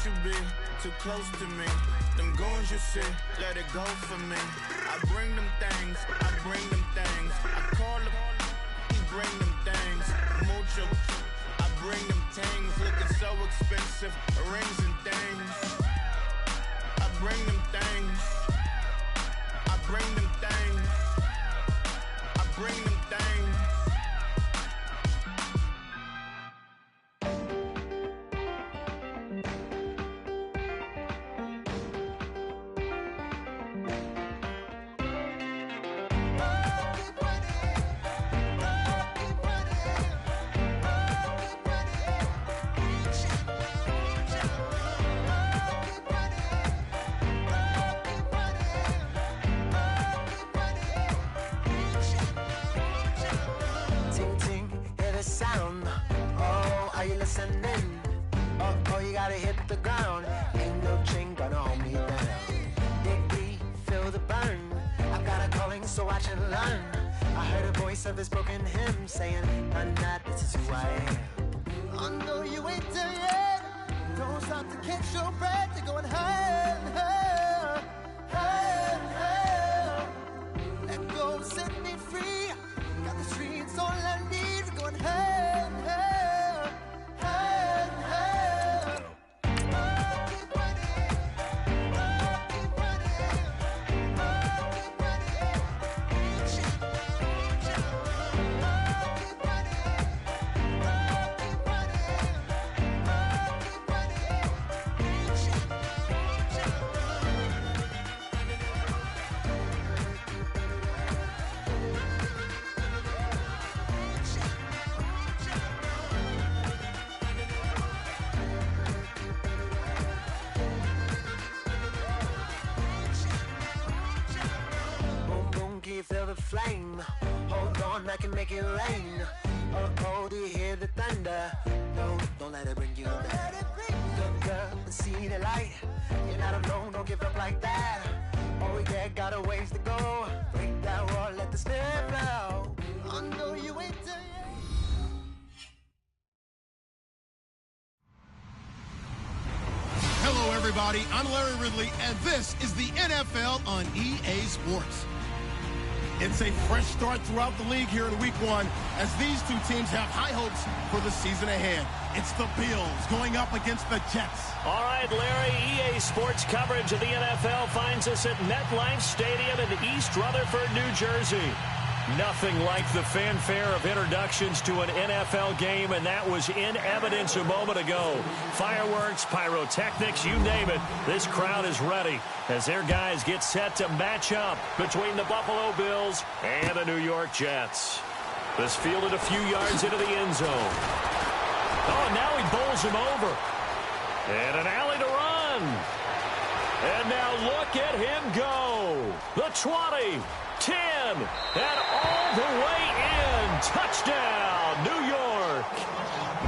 you be too close to me. Them goons you see, let it go for me. I bring them things, I bring them things. I call them, he bring them things. Mucho, I bring them things. Looking so expensive, rings and things. I bring them things. I bring them things. I bring them things. Sound, oh, are you listening? Oh, you gotta hit the ground. Ain't no chain gonna hold me down. Dig, feel the burn. I've got a calling, so watch and learn. I heard a voice of this broken hymn saying, "I'm not, this is who I am." I know you ain't there yet. Don't stop to catch your breath. You're going higher, higher, higher, higher. Let go, set me free. Got the streets all I need. Going higher, higher, higher, higher. Keep running, keep running, keep running. Keep feel the flame. Hold on, I can make it rain. Oh, do you hear the thunder? No, don't let it bring you down. Good girl, see the light. You're not alone, don't give up like that. Oh, yeah, got a ways to go. Break that wall, let the spirit flow. I know you ain't there yet. Hello, everybody. I'm Larry Ridley, and this is the NFL on EA Sports. It's a fresh start throughout the league here in Week 1 as these two teams have high hopes for the season ahead. It's the Bills going up against the Jets. All right, Larry, EA Sports coverage of the NFL finds us at MetLife Stadium in East Rutherford, New Jersey. Nothing like the fanfare of introductions to an NFL game, and that was in evidence a moment ago. Fireworks, pyrotechnics, you name it. This crowd is ready as their guys get set to match up between the Buffalo Bills and the New York Jets. This fielded a few yards into the end zone. Oh, and now he bowls him over. And an alley to run. And now look at him go. The 20. 10, and all the way in. Touchdown, New York.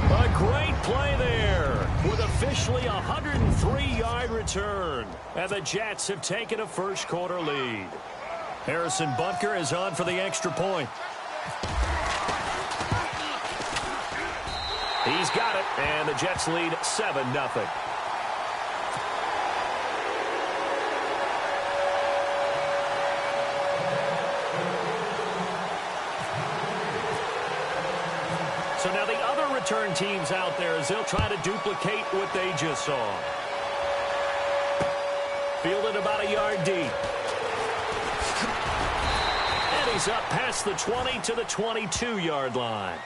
A great play there with officially a 103-yard return. And the Jets have taken a first-quarter lead. Harrison Butker is on for the extra point. He's got it, and the Jets lead 7-0. So now the other return teams out there as they'll try to duplicate what they just saw. Fielded about a yard deep. And he's up past the 20 to the 22-yard line.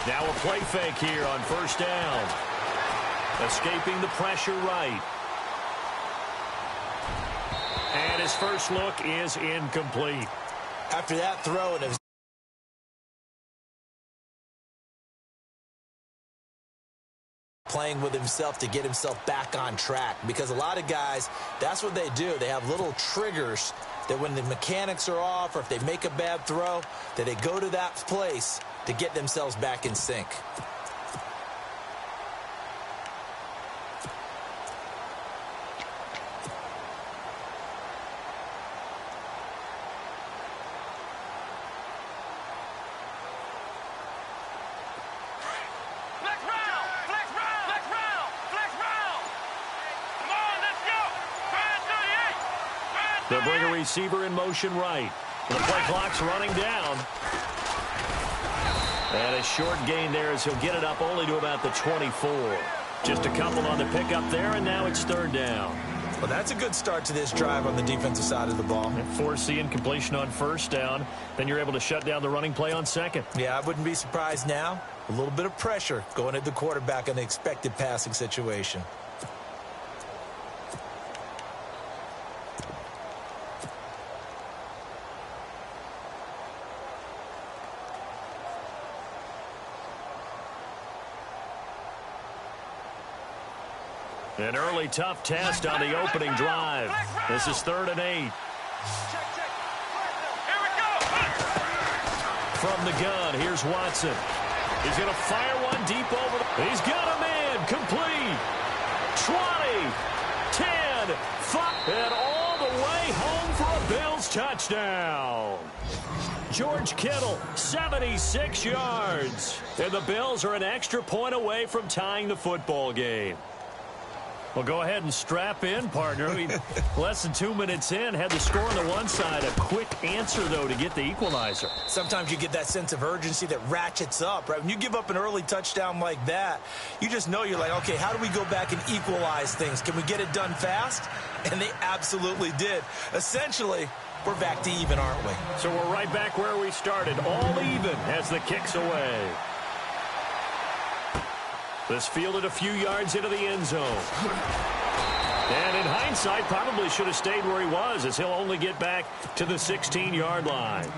Now a play fake here on first down. Escaping the pressure right. And his first look is incomplete. After that throw, it was playing with himself to get himself back on track. Because a lot of guys, that's what they do. They have little triggers that when the mechanics are off or if they make a bad throw, that they go to that place to get themselves back in sync. They'll bring a receiver in motion right. The play clock's running down. And a short gain there as he'll get it up only to about the 24. Just a couple on the pickup there, and now it's third down. Well, that's a good start to this drive on the defensive side of the ball. Force the incompletion on first down. Then you're able to shut down the running play on second. Yeah, I wouldn't be surprised now. A little bit of pressure going at the quarterback in the expected passing situation. An early tough test on the opening drive. This is 3rd and 8. From the gun, here's Watson. He's going to fire one deep over. He's got a man. Complete. 20, 10, 5, and all the way home for a Bills touchdown. George Kittle, 76 yards. And the Bills are an extra point away from tying the football game. Well, go ahead and strap in, partner. Less than 2 minutes in, had the score on the one side. A quick answer, though, to get the equalizer. Sometimes you get that sense of urgency that ratchets up, right? When you give up an early touchdown like that, you just know you're like, okay, how do we go back and equalize things? Can we get it done fast? And they absolutely did. Essentially, we're back to even, aren't we? So we're right back where we started, all even as the kick's away. This fielded a few yards into the end zone. And in hindsight, probably should have stayed where he was, as he'll only get back to the 16-yard line.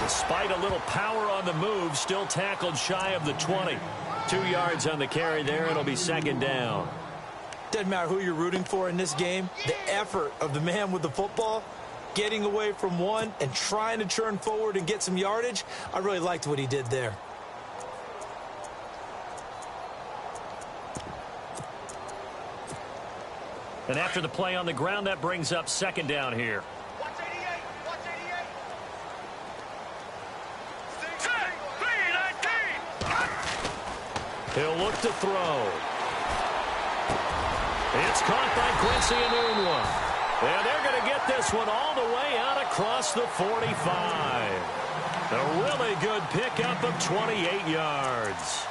Despite a little power on the move, still tackled shy of the 20. 2 yards on the carry there. It'll be 2nd down. Doesn't matter who you're rooting for in this game. The effort of the man with the football, getting away from one and trying to turn forward and get some yardage, I really liked what he did there. And after the play on the ground, that brings up 2nd down here. He'll look to throw. It's caught by Quincy Enunwa. And they're going to get this one all the way out across the 45. A really good pickup of 28 yards.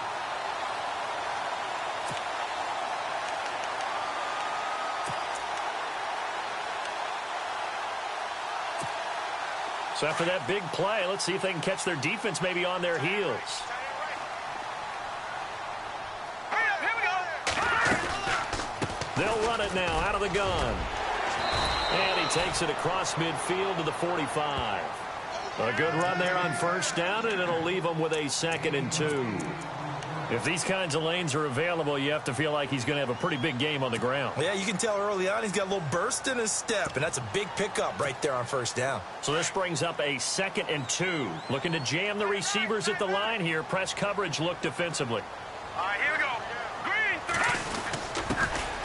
So after that big play, let's see if they can catch their defense maybe on their heels. They'll run it now out of the gun. And he takes it across midfield to the 45. A good run there on first down, and it'll leave him with a 2nd and 2. If these kinds of lanes are available, you have to feel like he's going to have a pretty big game on the ground. Yeah, you can tell early on he's got a little burst in his step, and that's a big pickup right there on first down. So this brings up a 2nd and 2. Looking to jam the receivers at the line here. Press coverage look defensively. All right, here we go.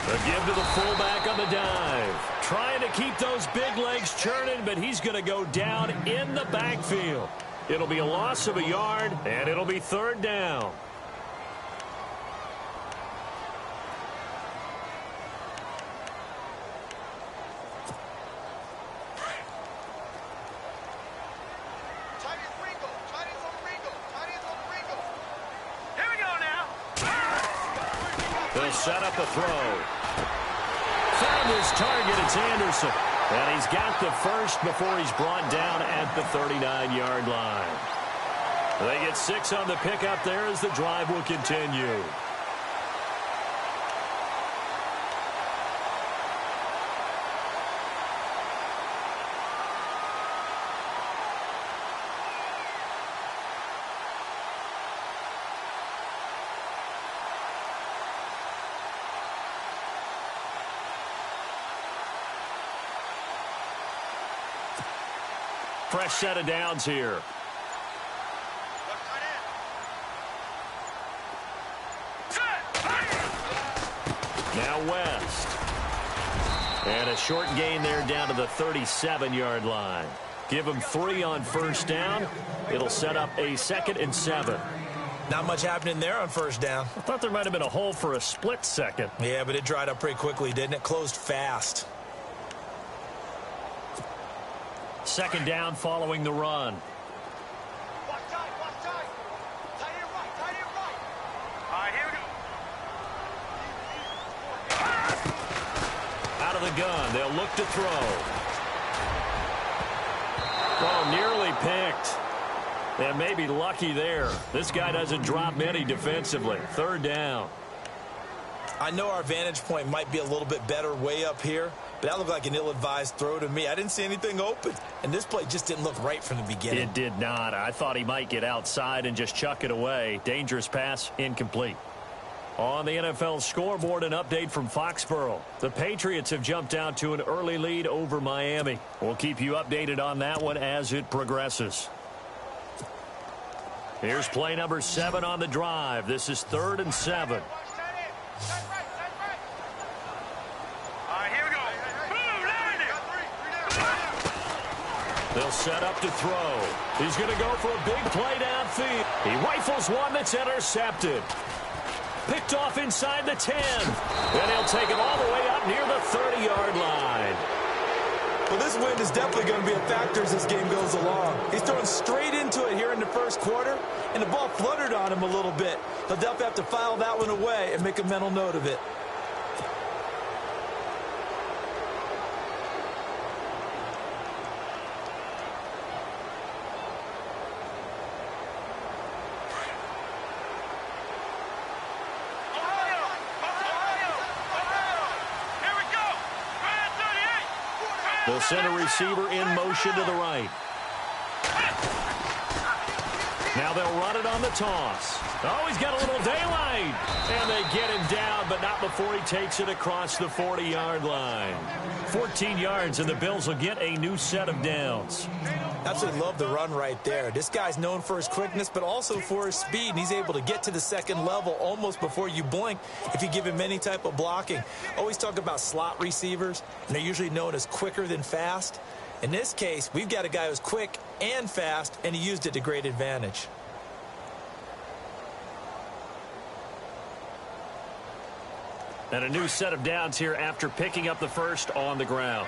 A give to the fullback on the dive. Trying to keep those big legs churning, but he's going to go down in the backfield. It'll be a loss of a yard, and it'll be 3rd down. He'll set up a throw. Found his target. It's Anderson. And he's got the first before he's brought down at the 39-yard line. They get 6 on the pickup there as the drive will continue. Fresh set of downs here. Now West. And a short gain there down to the 37-yard line. Give him 3 on first down. It'll set up a 2nd and 7. Not much happening there on first down. I thought there might have been a hole for a split second. Yeah, but it dried up pretty quickly, didn't it? Closed fast. 2nd down following the run. Out of the gun, they'll look to throw. Oh, nearly picked. And maybe lucky there. This guy doesn't drop many defensively. 3rd down. I know our vantage point might be a little bit better way up here, but that looked like an ill-advised throw to me. I didn't see anything open, and this play just didn't look right from the beginning. It did not. I thought he might get outside and just chuck it away. Dangerous pass, incomplete. On the NFL scoreboard, an update from Foxborough. The Patriots have jumped out to an early lead over Miami. We'll keep you updated on that one as it progresses. Here's play number 7 on the drive. This is 3rd and 7. They'll set up to throw. He's going to go for a big play downfield. He rifles one that's intercepted. Picked off inside the 10. And he'll take it all the way up near the 30-yard line. Well, this win is definitely going to be a factor as this game goes along. He's throwing straight into it here in the first quarter, and the ball fluttered on him a little bit. He'll definitely have to file that one away and make a mental note of it. They'll send a receiver in motion to the right. Now they'll run it on the toss. Oh, he's got a little daylight. And they get him down, but not before he takes it across the 40-yard line. 14 yards, and the Bills will get a new set of downs. Absolutely love the run right there. This guy's known for his quickness, but also for his speed. And he's able to get to the second level almost before you blink if you give him any type of blocking. Always talk about slot receivers, and they're usually known as quicker than fast. In this case, we've got a guy who's quick and fast, and he used it to great advantage. And a new set of downs here after picking up the first on the ground.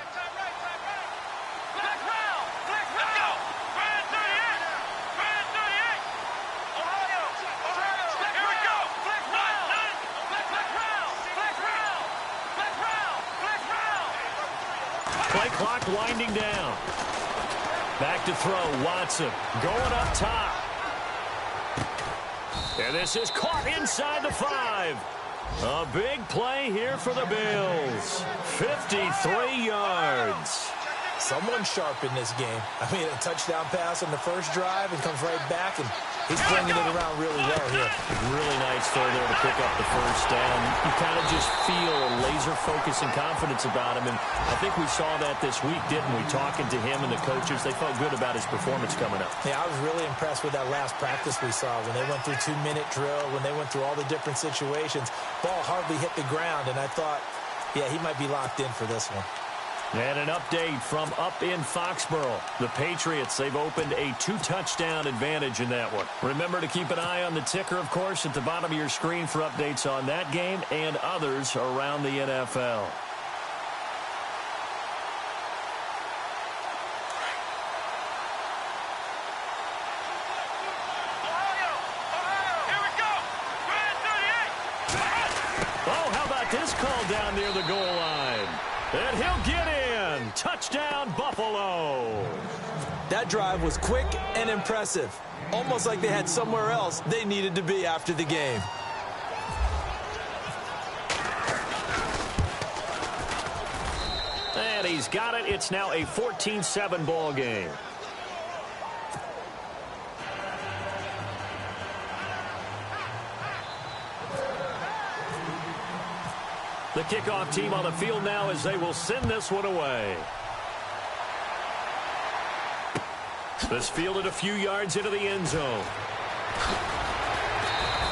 Play clock winding down. Back to throw, Watson going up top. And this is caught inside the 5. A big play here for the Bills. 53 yards. Someone sharp in this game. I mean, a touchdown pass on the first drive and comes right back, and he's bringing it around really well here. Really nice throw there to pick up the first down. You kind of just feel a laser focus and confidence about him, and I think we saw that this week, didn't we? Talking to him and the coaches, they felt good about his performance coming up. Yeah, I was really impressed with that last practice we saw when they went through 2-minute drill, when they went through all the different situations. Ball hardly hit the ground, and I thought, yeah, he might be locked in for this one. And an update from up in Foxborough. The Patriots, they've opened a 2-touchdown advantage in that one. Remember to keep an eye on the ticker, of course, at the bottom of your screen for updates on that game and others around the NFL. Oh, this call down near the goal line. And he'll get in. Touchdown, Buffalo. That drive was quick and impressive. Almost like they had somewhere else they needed to be after the game. And he's got it. It's now a 14-7 ball game. The kickoff team on the field now as they will send this one away. This fielded a few yards into the end zone.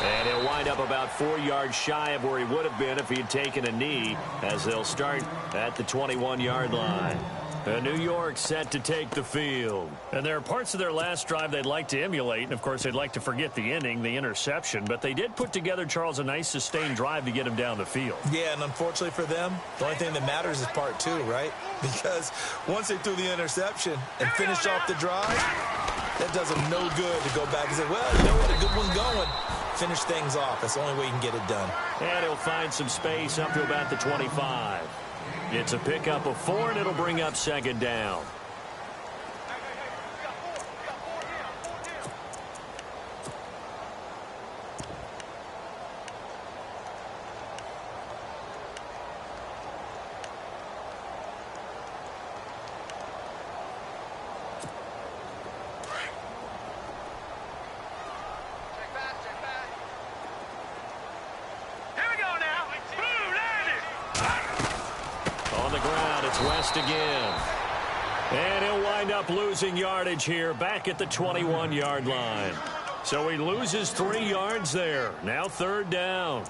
And he'll wind up about 4 yards shy of where he would have been if he had taken a knee, as they'll start at the 21-yard line. And New York set to take the field. And there are parts of their last drive they'd like to emulate. And, of course, they'd like to forget the inning, the interception. But they did put together, Charles, a nice sustained drive to get him down the field. Yeah, and unfortunately for them, the only thing that matters is part two, right? Because once they threw the interception and finished off the drive, that does them no good to go back and say, well, you know what, a good one going. Finish things off. That's the only way you can get it done. And he'll find some space up to about the 25. It's a pickup of 4, and it'll bring up second down. Again. And he'll wind up losing yardage here back at the 21-yard line. So he loses 3 yards there. Now third down.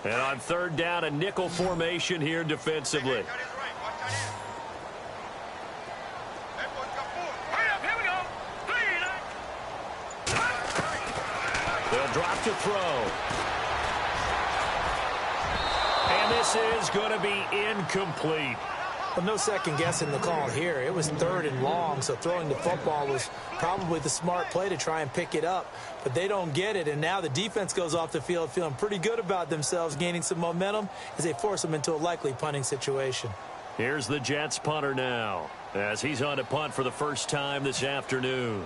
And on third down, a nickel formation here defensively. They'll drop to throw. And this is going to be incomplete. Well, no second guessing the call here. It was third and long, so throwing the football was probably the smart play to try and pick it up. But they don't get it, and now the defense goes off the field feeling pretty good about themselves, gaining some momentum as they force them into a likely punting situation. Here's the Jets punter now, as he's on to punt for the first time this afternoon.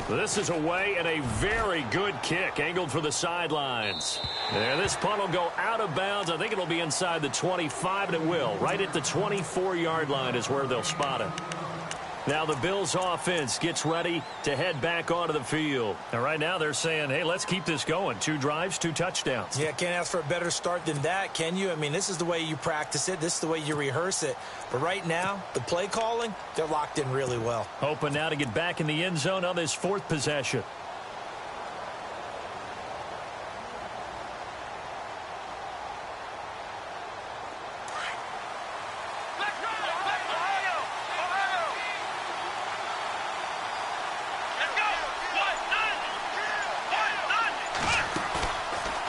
This is away, and a very good kick angled for the sidelines. And this punt will go out of bounds. I think it'll be inside the 25, and it will. Right at the 24-yard line is where they'll spot it. Now the Bills offense gets ready to head back onto the field. And right now they're saying, hey, let's keep this going. 2 drives, 2 touchdowns. Yeah, can't ask for a better start than that, can you? I mean, this is the way you practice it. This is the way you rehearse it. But right now, the play calling, they're locked in really well. Hoping now to get back in the end zone on this 4th possession.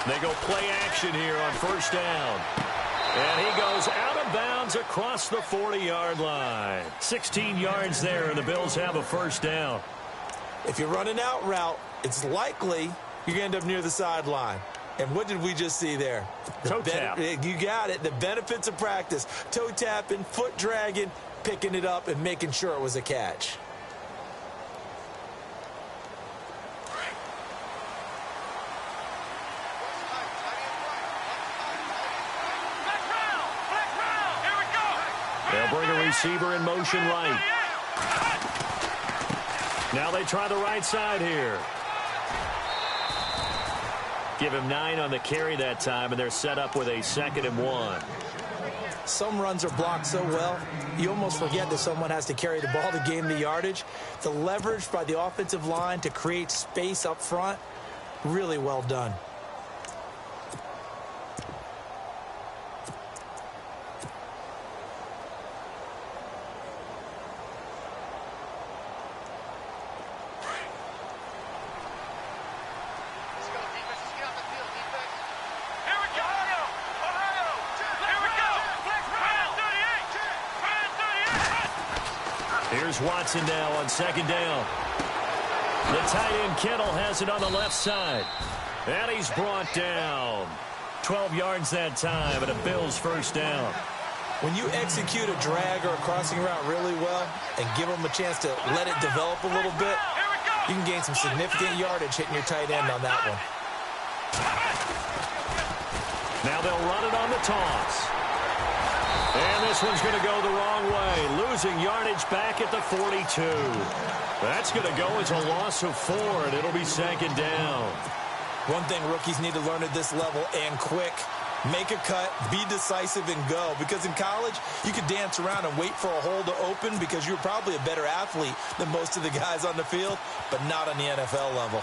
They go play action here on first down. And he goes out of bounds across the 40-yard line. 16 yards there, and the Bills have a first down. If you run an out route, it's likely you're going to end up near the sideline. And what did we just see there? Toe tap. You got it. The benefits of practice. Toe tapping, foot dragging, picking it up, and making sure it was a catch. They'll bring a receiver in motion right. Now they try the right side here. Give him 9 on the carry that time, and they're set up with a 2nd and 1. Some runs are blocked so well, you almost forget that someone has to carry the ball to gain the yardage. The leverage by the offensive line to create space up front, really well done. Here's Watson now on second down. The tight end Kittle has it on the left side. And he's brought down. 12 yards that time, and a Bills first down. When you execute a drag or a crossing route really well and give them a chance to let it develop a little bit, you can gain some significant yardage hitting your tight end on that one. Now they'll run it on the toss. And this one's going to go the wrong way, losing yardage back at the 42. That's going to go as a loss of 4, and it'll be second down. One thing rookies need to learn at this level, and quick, make a cut, be decisive, and go. Because in college, you could dance around and wait for a hole to open because you're probably a better athlete than most of the guys on the field, but not on the NFL level.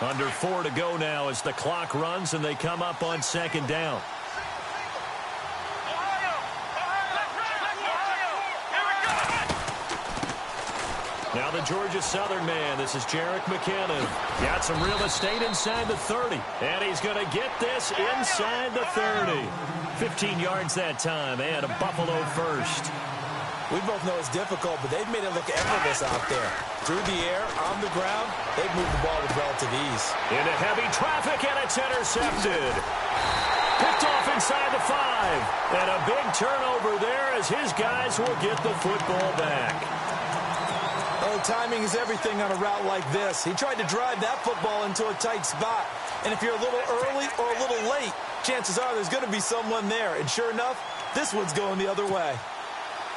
Under 4 to go now as the clock runs and they come up on second down. Now the Georgia Southern man. This is Jerick McKinnon. Got some real estate inside the 30. And he's going to get this inside the 30. 15 yards that time and a Buffalo first. We both know it's difficult, but they've made it look effortless out there. Through the air, on the ground, they've moved the ball with relative ease. Into heavy traffic, and it's intercepted. Picked off inside the 5. And a big turnover there as his guys will get the football back. Oh, timing is everything on a route like this. He tried to drive that football into a tight spot. And if you're a little early or a little late, chances are there's going to be someone there. And sure enough, this one's going the other way.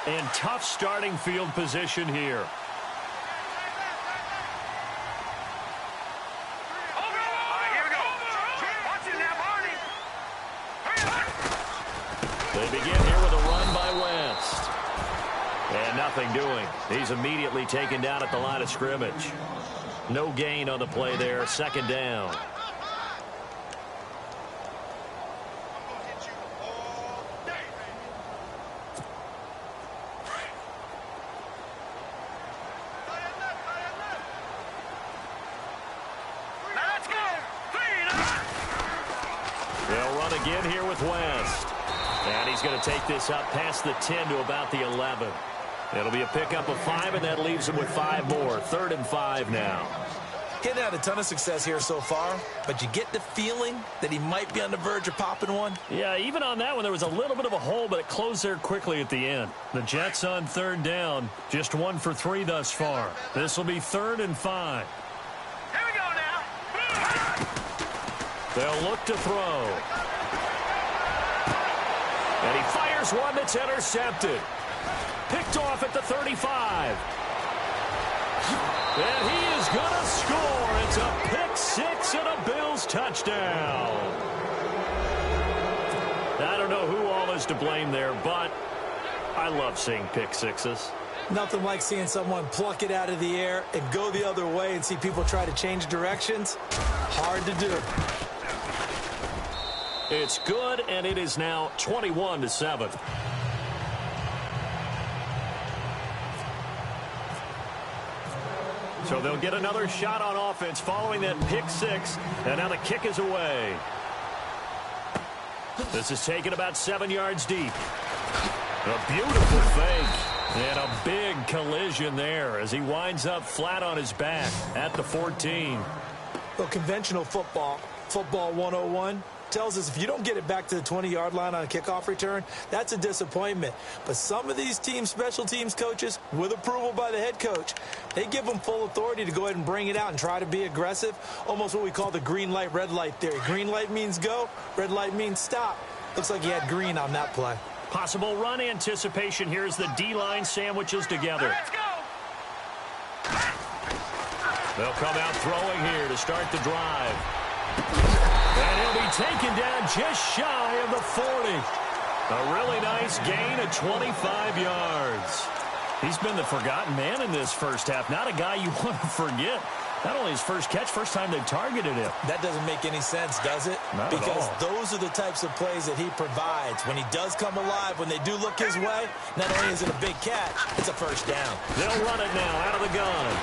And tough starting field position here. They begin here with a run by West. And nothing doing. He's immediately taken down at the line of scrimmage. No gain on the play there. Second down. They'll run again here with West. And he's going to take this up past the 10 to about the 11. It'll be a pickup of 5, and that leaves him with 5 more. 3rd and 5 now. He hasn't had a ton of success here so far, but you get the feeling that he might be on the verge of popping one. Yeah, even on that one, there was a little bit of a hole, but it closed there quickly at the end. The Jets on 3rd down, just 1 for 3 thus far. This will be 3rd and 5. Here we go now. They'll look to throw. And he fires one that's intercepted. Picked off at the 35. And he is going to score. It's a pick 6 and a Bills touchdown. I don't know who all is to blame there, but I love seeing pick 6s. Nothing like seeing someone pluck it out of the air and go the other way and see people try to change directions. Hard to do. It's good, and it is now 21-7. So they'll get another shot on offense following that pick 6, and now the kick is away. This is taken about 7 yards deep. A beautiful fake, and a big collision there as he winds up flat on his back at the 14. Well, conventional football 101, tells us if you don't get it back to the 20-yard line on a kickoff return, that's a disappointment. But some of these teams, special teams coaches, with approval by the head coach, they give them full authority to go ahead and bring it out and try to be aggressive, almost what we call the green light, red light theory. Green light means go, red light means stop. Looks like he had green on that play. Possible run anticipation. Here's the D-line sandwiches together. Let's go. They'll come out throwing here to start the drive. And he'll be taken down just shy of the 40. A really nice gain of 25 yards. He's been the forgotten man in this first half. Not a guy you want to forget. Not only his first catch, first time they've targeted him. That doesn't make any sense, does it? Not at because all. those are the types of plays that he provides. When he does come alive, when they do look his way, not only is it a big catch, it's a first down. They'll run it now out of the gun.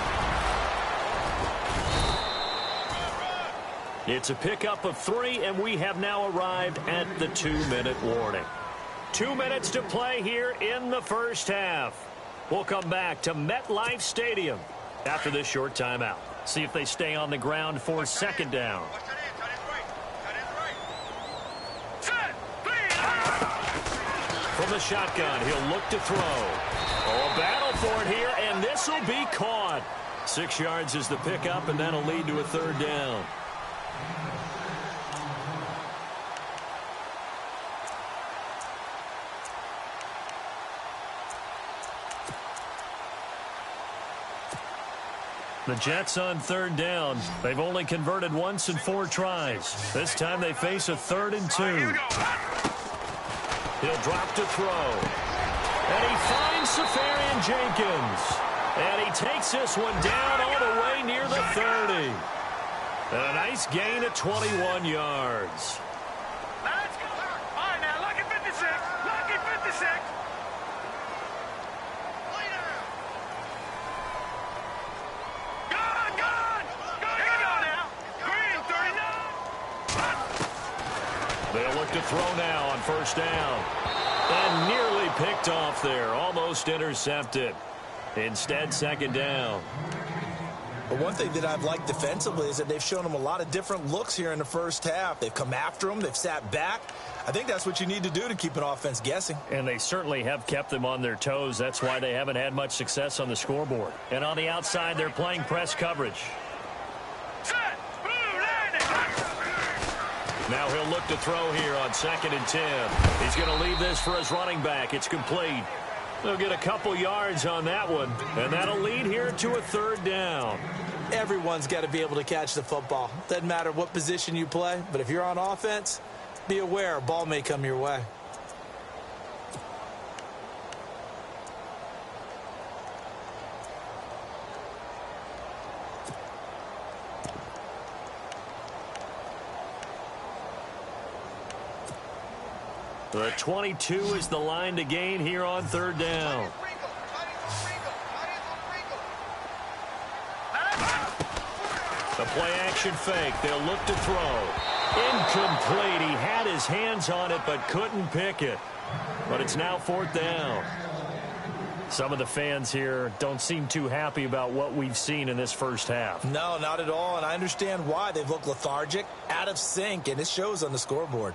It's a pickup of 3, and we have now arrived at the 2-minute warning. 2 minutes to play here in the first half. We'll come back to MetLife Stadium after this short timeout. See if they stay on the ground for second down. From the shotgun, he'll look to throw. Oh, a battle for it here, and this will be caught. 6 yards is the pickup, and that'll lead to a third down. The Jets on third down. They've only converted once in 4 tries. This time they face a 3rd and 2. He'll drop to throw. And he finds Safarian Jenkins. And he takes this one down all the way near the 30. And a nice gain of 21 yards. Let's go. All right, now, lucky 56. Lucky 56. They'll look to throw now on first down. And nearly picked off there. Almost intercepted. Instead, second down. But one thing that I've liked defensively is that they've shown them a lot of different looks here in the first half. They've come after them. They've sat back. I think that's what you need to do to keep an offense guessing. And they certainly have kept them on their toes. That's why they haven't had much success on the scoreboard. And on the outside, they're playing press coverage. Now he'll look to throw here on 2nd and 10. He's going to leave this for his running back. It's complete. They'll get a couple yards on that one, and that'll lead here to a third down. Everyone's got to be able to catch the football. Doesn't matter what position you play, but if you're on offense, be aware a ball may come your way. The 22 is the line to gain here on third down. The play-action fake. They'll look to throw. Incomplete. He had his hands on it but couldn't pick it. But it's now 4th down. Some of the fans here don't seem too happy about what we've seen in this first half. No, not at all, and I understand why. They've looked lethargic, out of sync, and it shows on the scoreboard.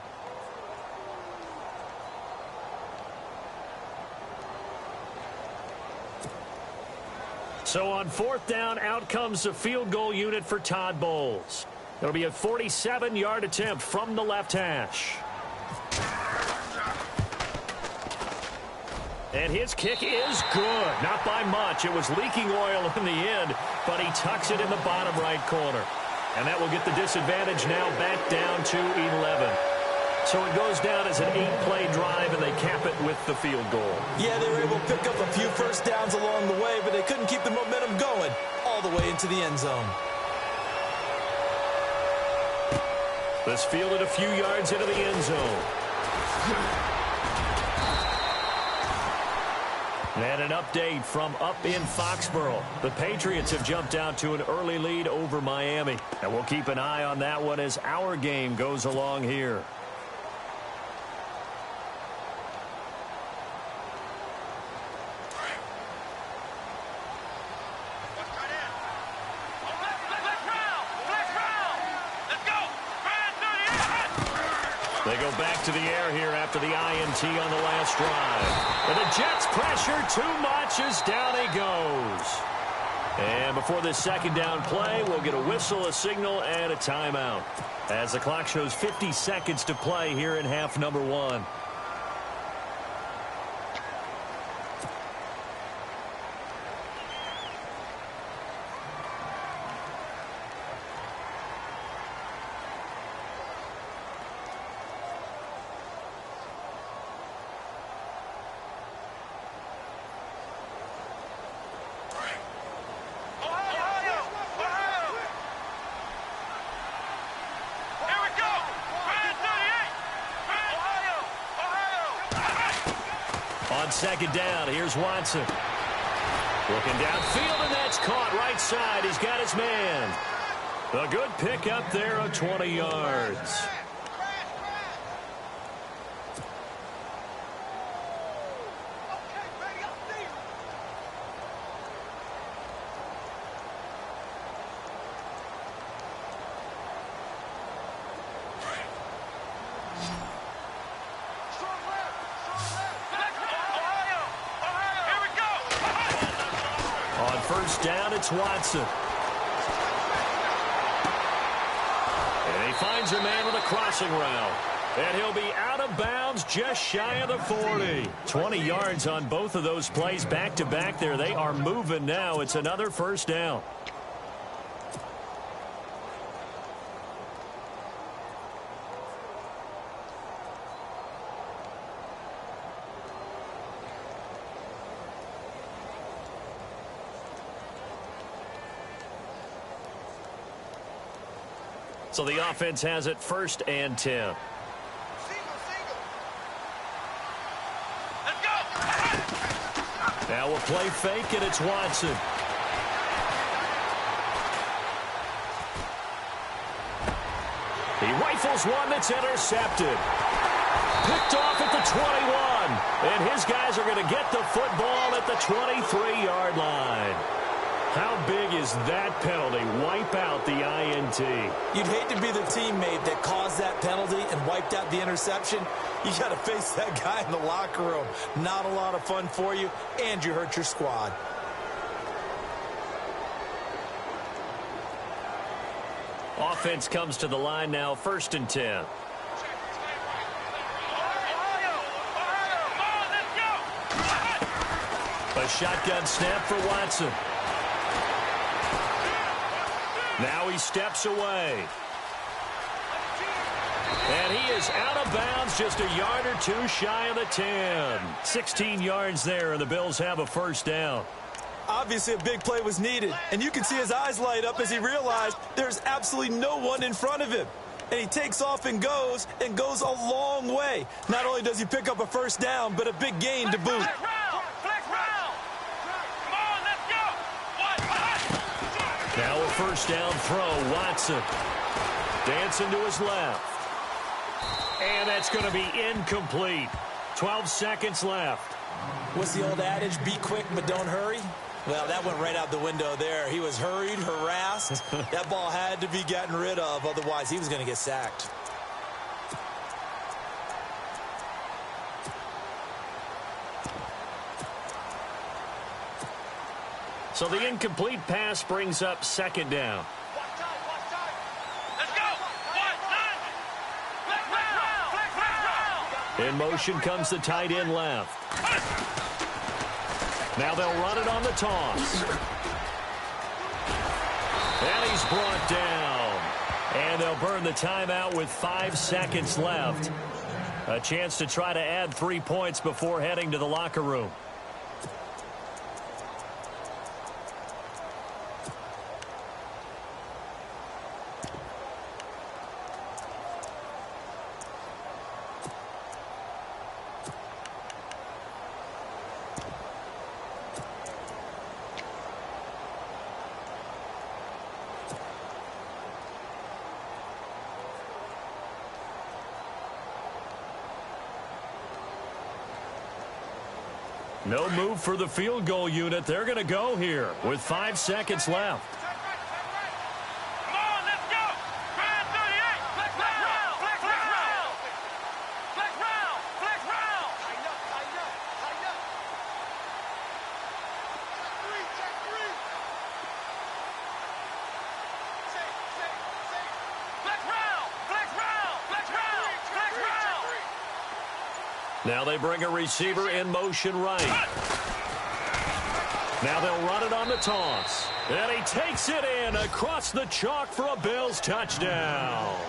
So on 4th down, out comes the field goal unit for Todd Bowles. It'll be a 47-yard attempt from the left hash. And his kick is good. Not by much. It was leaking oil in the end, but he tucks it in the bottom right corner. And that will get the disadvantage now back down to 11. So it goes down as an 8-play drive, and they cap it with the field goal. Yeah, they were able to pick up a few first downs along the way, but they couldn't keep the momentum going all the way into the end zone. This fielded a few yards into the end zone. And an update from up in Foxborough. The Patriots have jumped out to an early lead over Miami. And we'll keep an eye on that one as our game goes along here. They go back to the air here after the INT on the last drive. And the Jets pressure too much as down he goes. And before this second down play, we'll get a whistle, a signal, and a timeout. As the clock shows 50 seconds to play here in half number 1. On second down, here's Watson. Looking downfield, and that's caught right side. He's got his man. A good pickup there of 20 yards. On first down, it's Watson. And he finds a man with a crossing route. And he'll be out of bounds just shy of the 40. 20 yards on both of those plays back-to-back there. They are moving now. It's another first down. So the offense has it 1st and 10. Let's go. Now we'll play fake, and it's Watson. He rifles one that's intercepted. Picked off at the 21. And his guys are going to get the football at the 23-yard line. How big is that penalty? Wipe out the INT. You'd hate to be the teammate that caused that penalty and wiped out the interception. You got to face that guy in the locker room. Not a lot of fun for you, and you hurt your squad. Offense comes to the line now, 1st and 10. A shotgun snap for Watson. Now he steps away. And he is out of bounds just a yard or two shy of the 10. 16 yards there, and the Bills have a first down. Obviously, a big play was needed, and you can see his eyes light up as he realized there's absolutely no one in front of him. And he takes off and goes a long way. Not only does he pick up a first down, but a big gain to boot. Now a first down throw, Watson. Dancing to his left. And that's going to be incomplete. 12 seconds left. What's the old adage? Be quick, but don't hurry? Well, that went right out the window there. He was hurried, harassed. That ball had to be gotten rid of, otherwise he was going to get sacked. So the incomplete pass brings up 2nd down. Let's go. In motion comes the tight end left. Now they'll run it on the toss. And he's brought down. And they'll burn the timeout with 5 seconds left. A chance to try to add 3 points before heading to the locker room. No move for the field goal unit. They're going to go here with 5 seconds left. Come on, let's go. Grand 38. Flex round. Flex round. Flex round. Flex round. Tighten up, tighten up, tighten up. Check three. Safe. Flex round. Flex round. Flex round. Flex round. Now they bring a receiver in motion right. Now they'll run it on the toss. And he takes it in across the chalk for a Bills touchdown.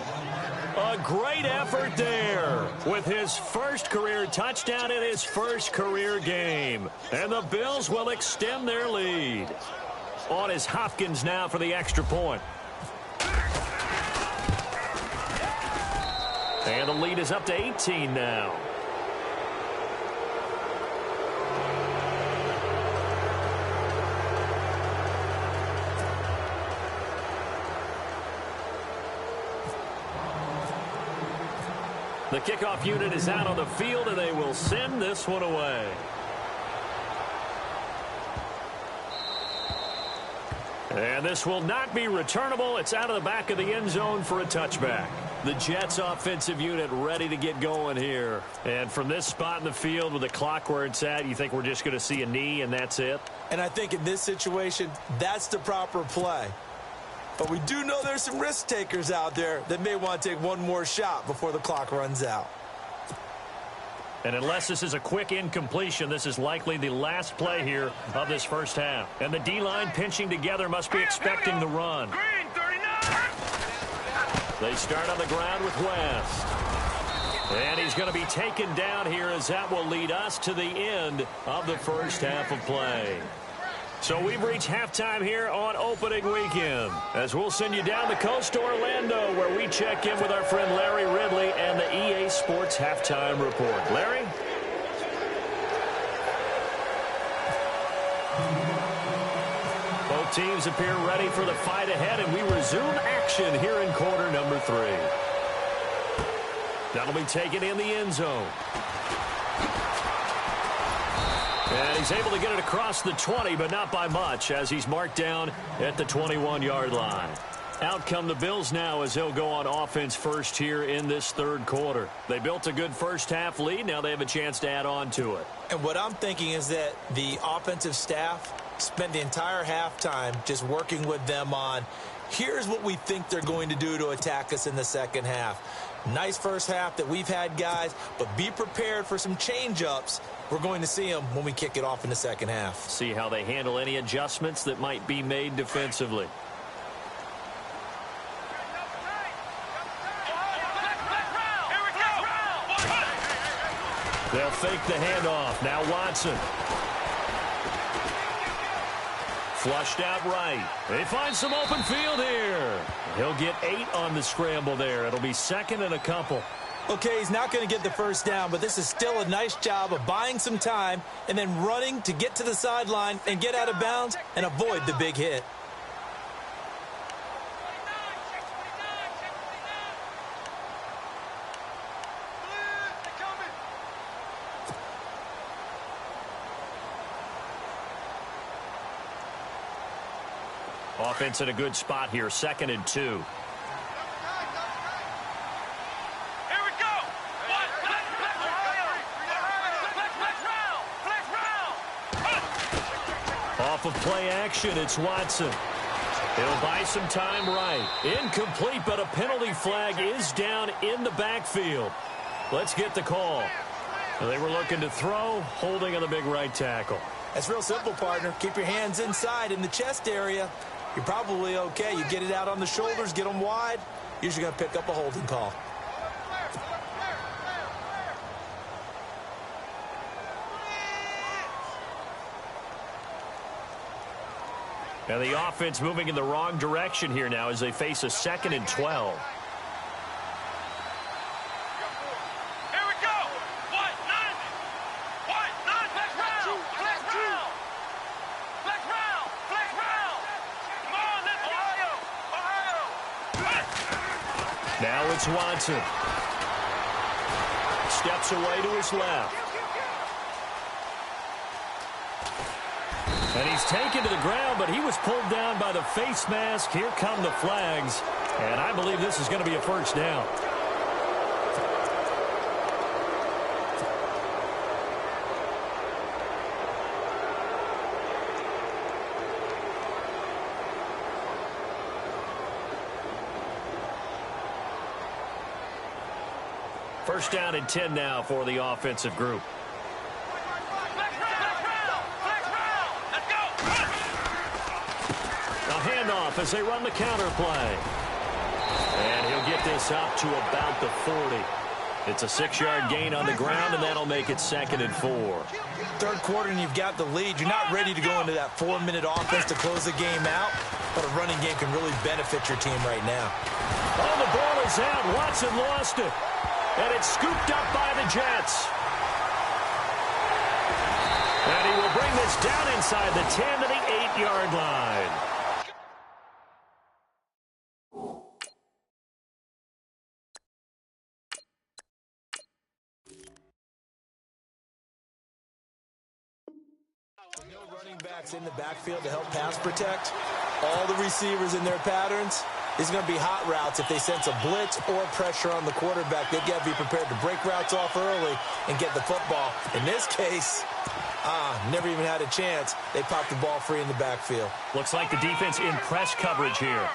A great effort there with his first career touchdown in his first career game. And the Bills will extend their lead. On is Hopkins now for the extra point. And the lead is up to 18 now. The kickoff unit is out on the field, and they will send this one away. And this will not be returnable. It's out of the back of the end zone for a touchback. The Jets offensive unit ready to get going here. And from this spot in the field with the clock where it's at, you think we're just going to see a knee and that's it? And I think in this situation, that's the proper play. But we do know there's some risk takers out there that may want to take one more shot before the clock runs out. And unless this is a quick incompletion, this is likely the last play here of this first half. And the D-line pinching together must be expecting the run. Green 39. They start on the ground with West. And he's going to be taken down here as that will lead us to the end of the first half of play. So we've reached halftime here on opening weekend, as we'll send you down the coast to Orlando, where we check in with our friend Larry Ridley and the EA Sports Halftime Report. Larry? Both teams appear ready for the fight ahead, and we resume action here in quarter number 3. That'll be taken in the end zone. And he's able to get it across the 20, but not by much, as he's marked down at the 21-yard line. Out come the Bills now as they'll go on offense first here in this third quarter. They built a good first-half lead. Now they have a chance to add on to it. And what I'm thinking is that the offensive staff spent the entire halftime just working with them on, here's what we think they're going to do to attack us in the second half. Nice first half that we've had, guys, but be prepared for some change-ups. We're going to see them when we kick it off in the second half. See how they handle any adjustments that might be made defensively. They'll fake the handoff. Now Watson. Flushed out right. They find some open field here. He'll get 8 on the scramble there. It'll be second and a couple. Okay, he's not going to get the first down, but this is still a nice job of buying some time and then running to get to the sideline and get out of bounds and avoid the big hit. Offense in a good spot here, second and 2. Off of play action, it's Watson. He'll buy some time right. Incomplete, but a penalty flag is down in the backfield. Let's get the call. They were looking to throw, holding on the big right tackle. That's real simple, partner. Keep your hands inside in the chest area. You're probably okay. You get it out on the shoulders, get them wide. Usually going to pick up a holding call. And the offense moving in the wrong direction here now as they face a second and 12. Here we go. White, 90. White, 90. Flex round. Flex round. Flex round. Flex round. Come on, let's go. Ohio. Now it's Watson. Steps away to his left. And he's taken to the ground, but he was pulled down by the face mask. Here come the flags. And I believe this is going to be a first down. First down and 10 now for the offensive group. Handoff as they run the counter play. And he'll get this up to about the 40. It's a 6-yard gain on the ground, and that'll make it second and 4. Third quarter, and you've got the lead. You're not ready to go into that 4-minute offense to close the game out, but a running game can really benefit your team right now. Oh, the ball is out. Watson lost it. And it's scooped up by the Jets. And he will bring this down inside the 10 to the 8-yard line. running backs in the backfield to help pass protect. All the receivers in their patterns. These are going to be hot routes if they sense a blitz or pressure on the quarterback. They've got to be prepared to break routes off early and get the football. In this case, never even had a chance. They popped the ball free in the backfield. Looks like the defense in press coverage here.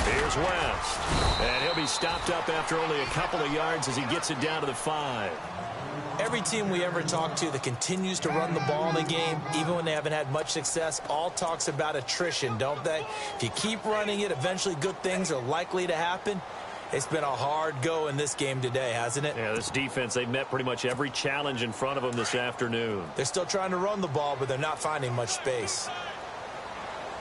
Here's West. And he'll be stopped up after only a couple of yards as he gets it down to the 5. Every team we ever talk to that continues to run the ball in a game, even when they haven't had much success, all talks about attrition, don't they? If you keep running it, eventually good things are likely to happen. It's been a hard go in this game today, hasn't it? Yeah, this defense, they've met pretty much every challenge in front of them this afternoon. They're still trying to run the ball, but they're not finding much space.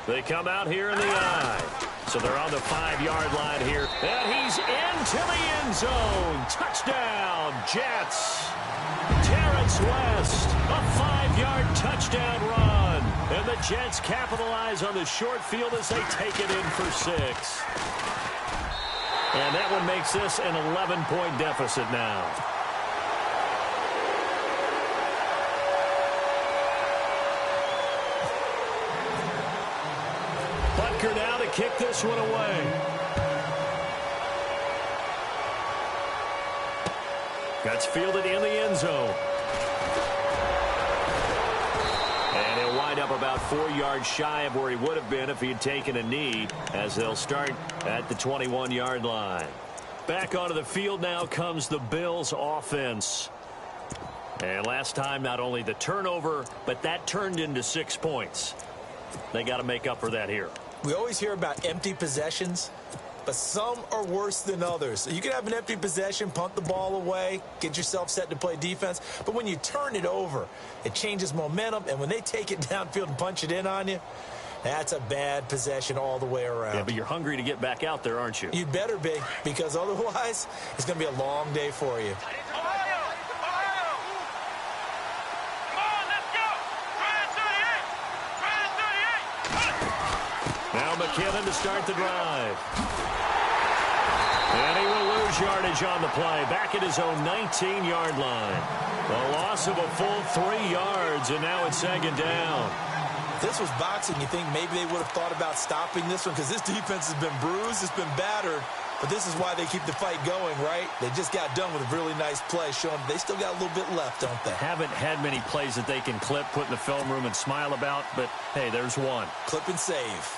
They come out here in the eye. So they're on the 5-yard line here. And he's into the end zone. Touchdown, Jets. Terrence West, a 5-yard touchdown run. And the Jets capitalize on the short field as they take it in for 6. And that one makes this an 11-point deficit now. Butker now to kick this one away. That's fielded in the end zone. And he'll wind up about 4 yards shy of where he would have been if he had taken a knee, as they'll start at the 21-yard line. Back onto the field now comes the Bills offense. And last time, not only the turnover, but that turned into 6 points. They got to make up for that here. We always hear about empty possessions, but some are worse than others. You can have an empty possession, punt the ball away, get yourself set to play defense. But when you turn it over, it changes momentum. And when they take it downfield and punch it in on you, that's a bad possession all the way around. Yeah, but you're hungry to get back out there, aren't you? You better be, because otherwise it's going to be a long day for you. Now McKinnon to start the drive. And he will lose yardage on the play. Back at his own 19-yard line. A loss of a full 3 yards, and now it's second down. If this was boxing, you think maybe they would have thought about stopping this one, because this defense has been bruised, it's been battered. But this is why they keep the fight going, right? They just got done with a really nice play, showing they still got a little bit left, don't they? Haven't had many plays that they can clip, put in the film room, and smile about, but hey, there's one. Clip and save.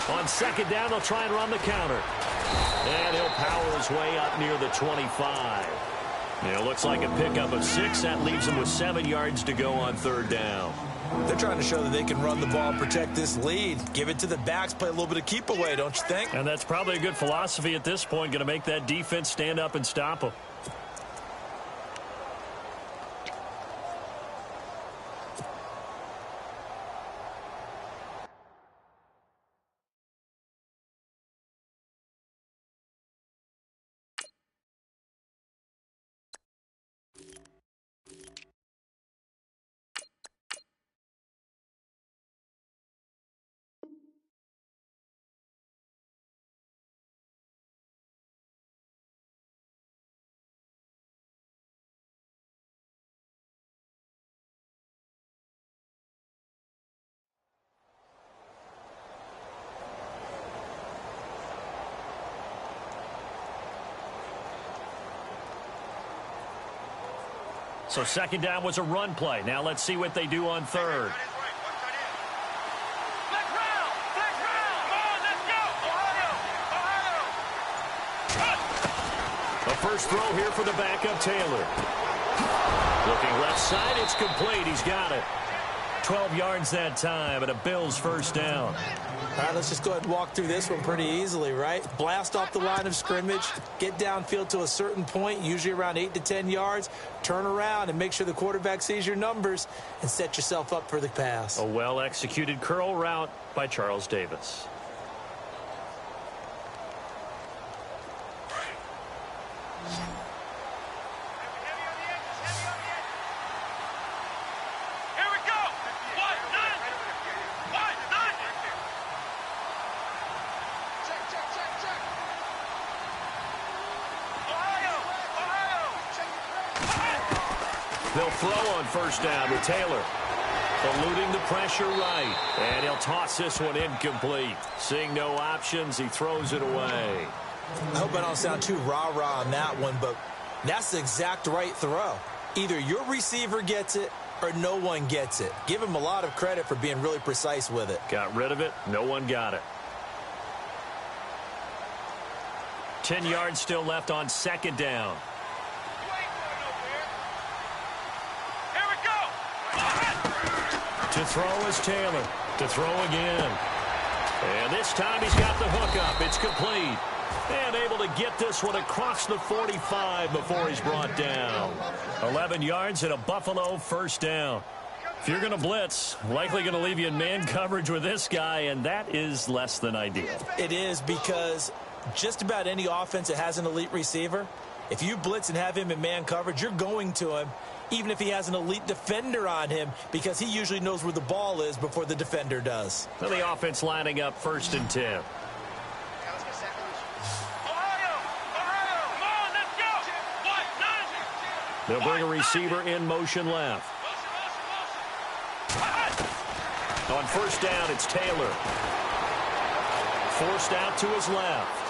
On second down, they'll try and run the counter. And he'll power his way up near the 25. It looks like a pickup of 6. That leaves him with 7 yards to go on third down. They're trying to show that they can run the ball, protect this lead. Give it to the backs, play a little bit of keep away, don't you think? And that's probably a good philosophy at this point, going to make that defense stand up and stop them. So second down was a run play. Now let's see what they do on third. A first throw here for the backup Taylor. Looking left side, it's complete. He's got it. 12 yards that time, and a Bills first down. All right, let's just go ahead and walk through this one pretty easily, right? Blast off the line of scrimmage, get downfield to a certain point, usually around 8 to 10 yards, turn around and make sure the quarterback sees your numbers and set yourself up for the pass. A well-executed curl route by Charles Davis. He'll throw on first down with Taylor. Eluding the pressure right. And he'll toss this one incomplete. Seeing no options, he throws it away. I hope I don't sound too rah-rah on that one, but that's the exact right throw. Either your receiver gets it or no one gets it. Give him a lot of credit for being really precise with it. Got rid of it. No one got it. 10 yards still left on second down. Here we go. To throw is Taylor. To throw again. And this time he's got the hook up. It's complete. And able to get this one across the 45 before he's brought down. 11 yards and a Buffalo first down. If you're going to blitz, likely going to leave you in man coverage with this guy, and that is less than ideal. It is, because just about any offense that has an elite receiver, if you blitz and have him in man coverage, you're going to him, even if he has an elite defender on him, because he usually knows where the ball is before the defender does. Well, the offense lining up 1st and 10. They'll bring a receiver in motion left. On first down, it's Taylor. Forced out to his left.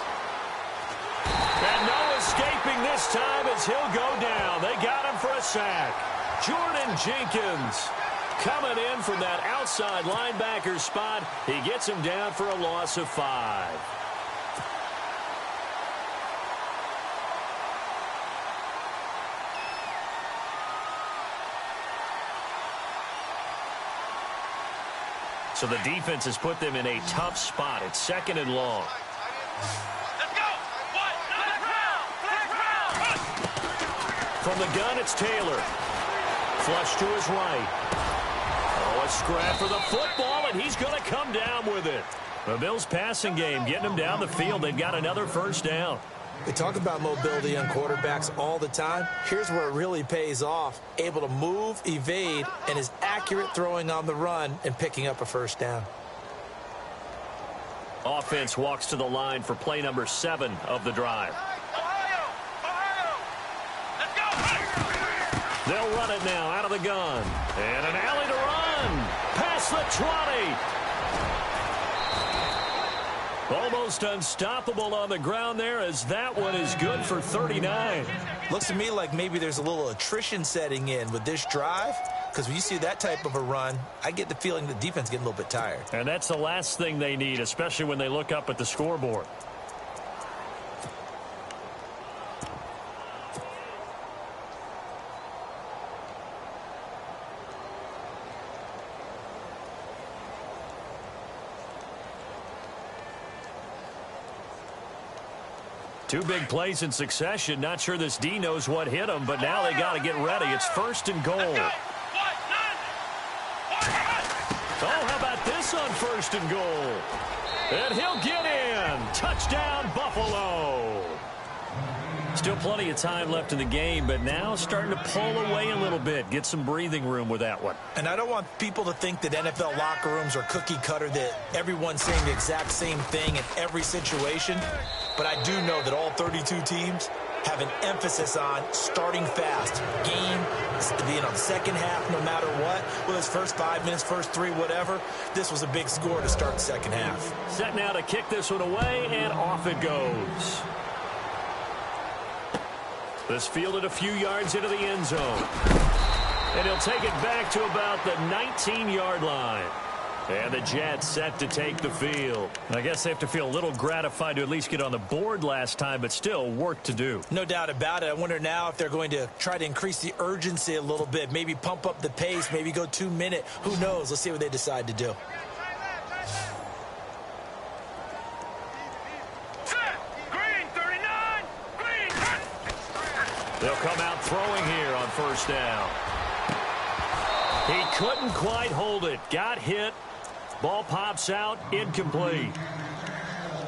And no escaping this time as he'll go down. They got him for a sack. Jordan Jenkins coming in from that outside linebacker spot. He gets him down for a loss of 5. So the defense has put them in a tough spot. It's 2nd and long. Let's go. Flag round. From the gun, it's Taylor. Flush to his right. Oh, a scrap for the football, and he's going to come down with it. The Bills' passing game getting them down the field. They've got another first down. We talk about mobility on quarterbacks all the time. Here's where it really pays off. Able to move, evade, and is accurate throwing on the run and picking up a first down. Offense walks to the line for play number 7 of the drive. Ohio. Let's go. They'll run it now out of the gun. And an alley to run. Past the 20. Almost unstoppable on the ground there, as that one is good for 39. Looks to me like maybe there's a little attrition setting in with this drive, because when you see that type of a run, I get the feeling the defense getting a little bit tired. And that's the last thing they need, especially when they look up at the scoreboard. Two big plays in succession. Not sure this D knows what hit him, but now they got to get ready. It's 1st and goal. Oh, how about this on 1st and goal? And he'll get in. Touchdown, Buffalo. Still plenty of time left in the game, but now starting to pull away a little bit. Get some breathing room with that one. And I don't want people to think that NFL locker rooms are cookie cutter, that everyone's saying the exact same thing in every situation. But I do know that all 32 teams have an emphasis on starting fast. Game, the second half, no matter what. Whether it's first 5 minutes, first 3, whatever. This was a big score to start the second half. Set now to kick this one away, and off it goes. This fielded a few yards into the end zone. And he'll take it back to about the 19-yard line. And the Jets set to take the field. I guess they have to feel a little gratified to at least get on the board last time, but still work to do. No doubt about it. I wonder now if they're going to try to increase the urgency a little bit, maybe pump up the pace, maybe go 2-minute. Who knows? Let's see what they decide to do. Green 39. Green. They'll come out throwing here on first down. He couldn't quite hold it. Got hit. Ball pops out, incomplete.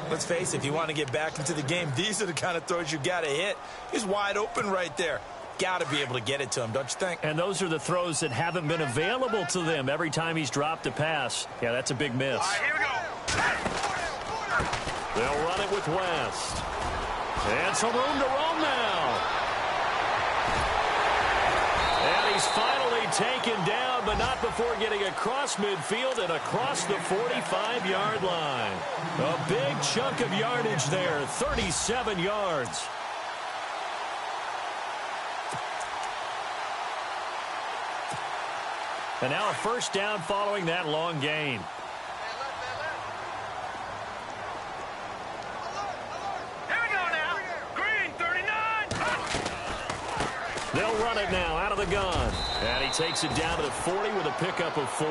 Let's face it, if you want to get back into the game, these are the kind of throws you got to hit. He's wide open right there. Got to be able to get it to him, don't you think? And those are the throws that haven't been available to them every time he's dropped a pass. Yeah, that's a big miss. All right, here we go. They'll run it with West. And some room to roam now. And he he's finally taken down, but not before getting across midfield and across the 45-yard line. A big chunk of yardage there, 37 yards. And now a first down following that long gain. They'll run it now out of the gun. And he takes it down to the 40 with a pickup of 4.